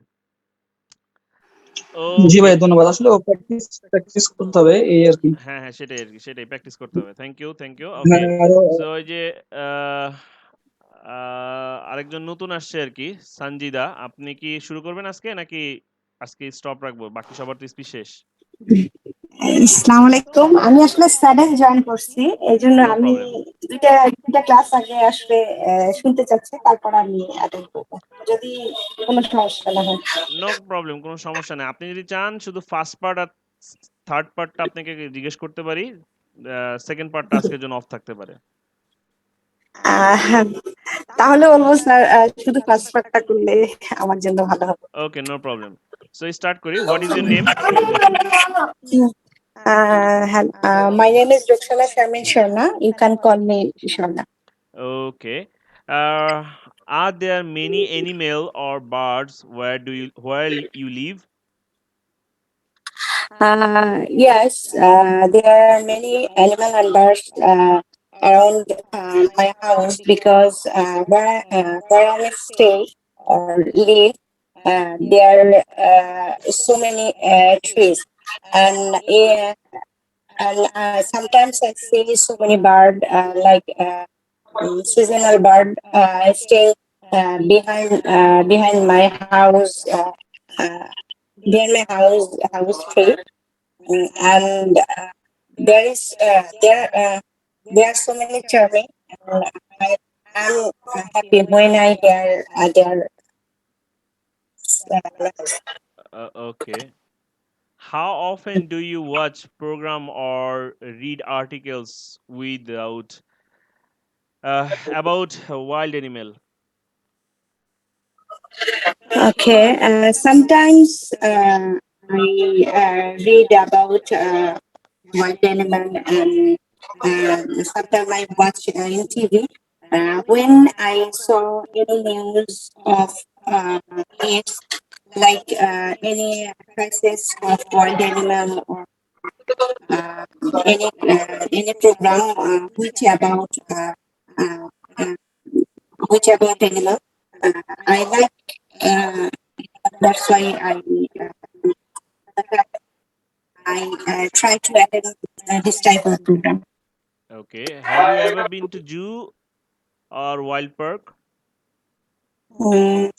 জি ওকে। ভাই, ধন্যবাদ। আসলে প্র্যাকটিস প্র্যাকটিস করতে হবে এই আর কি। হ্যাঁ, হ্যাঁ, সেটাই আরকি। সেটাই প্র্যাকটিস করতে হবে। Thank you, thank you. Okay. হ্যাঁ আরো। সো এই যে আহ আরেকজন নতুন আসছে আরকি, সানজিদা। আপনি কি শুরু করবেন আজকে নাকি আজকে স্টপ রাখবো? বাকি সবার তো স্পিচ শেষ। আসসালামু আলাইকুম। আমি আসলে সাডেন জয়েন করছি, এই জন্য নো আমি প্রবলেম। দুইটা দুইটা ক্লাস আগে আসলে শুনতে চাচ্ছি, তারপর আমি অ্যাটেন্ড করবো যদি কোনো সমস্যা না হয়। নো প্রবলেম, কোনো সমস্যা নেই। আপনি যদি চান শুধু ফার্স্ট পার্ট আর থার্ড পার্টটা আপনাকে জিজ্ঞেস করতে পারি। সেকেন্ড পার্টটা আজকের জন্য অফ থাকতে পারে। হ্যাঁ, তাহলে বলবো স্যার শুধু ফার্স্ট পার্টটা করলে আমার জন্য ভালো হবে। ওকে, নো প্রবলেম। সো স্টার্ট করি। What is your name? My name is Ruxana Sharmin Sharma. You can call me Sharma. Okay. Are there many animal or birds where you live? Yes, there are many animal and birds around my house because where I stay or live, there are so many trees, and sometimes I see so many bird like seasonal bird stay behind my house. Behind my house tree. And there are so many charming, and I'm happy when I hear their noise. Okay. How often do you watch program or read articles without about a wild animal? Okay, sometimes I read about wild animal, and sometimes I watch in TV. When I saw any news of it, like any crisis of wild animal, or uh, any program uh, uh, which about animal, I like. Uh, that's why I try to attend this type of program. Okay. Have you ever been to zoo or wild park? Mm,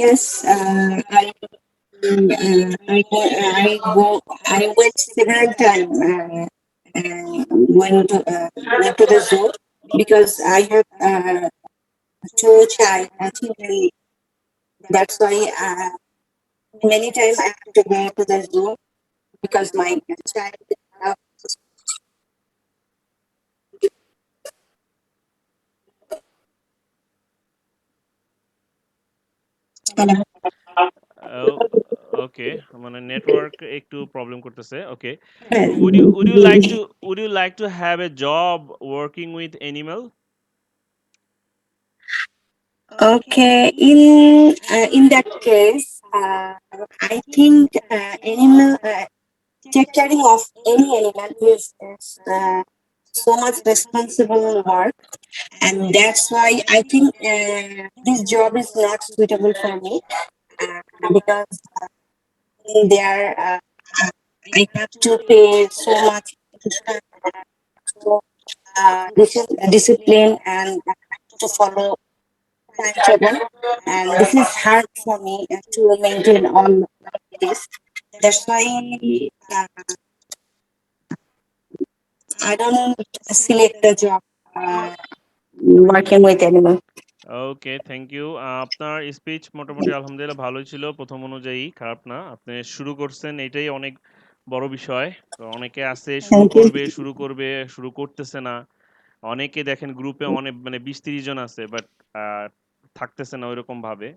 yes, I went several times went to the zoo because I have children. That's why many times I have to go to the zoo because my child. Uh, Hello. ওকে, মানে network একটু problem করতেছে। ওকে। Would you like to have a job working with animal? Okay, in that case, I think animal take caring of any animal is so much responsible work, and that's why I think this job is not suitable for me because there I have to pay so much. discipline and to follow timetable, and this is hard for me to maintain all this. That's why uh, I don't select the job working with animals. Okay, thank you. আপনার speech মোটামুটি আলহামদুলিল্লাহ ভালোই ছিল প্রথম অনুযায়ী, খারাপ না। আপনি শুরু করছেন, এটাই অনেক বড় বিষয়। তো অনেকে আছে শুরু Thank you. করবে, শুরু করবে, শুরু করতেছে না। অনেকে দেখেন গ্রুপে অনেক মানে ২০-৩০ জন আছে বাট থাকতেছে না ওইরকম ভাবে।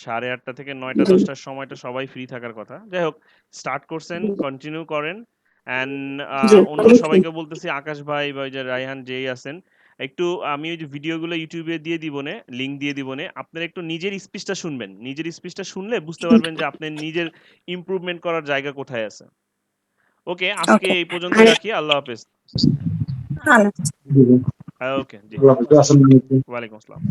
8:30 থেকে 9টা-10টার সময়টা সবাই ফ্রি থাকার কথা। যাই হোক, স্টার্ট করছেন, কন্টিনিউ করেন। অ্যান্ড জি, অন্য সবাইকে বলতেছি, আকাশ ভাই বা ওই যে রায়হান যেই আছেন, একটু আমি ওই যে ভিডিওগুলো ইউটিউবে দিয়ে দিবনে, লিঙ্ক দিয়ে দিবনে। আপনারা একটু নিজের স্পিচটা শুনবেন। নিজের স্পিচটা শুনলে বুঝতে পারবেন যে আপনার নিজের ইমপ্রুভমেন্ট করার জায়গা কোথায় আছে। ওকে, আজকে ওকে। এই পর্যন্তই রাখি। আল্লাহ হাফেজ। আর ওকে, জি। ওয়ালাইকুম আসসালাম।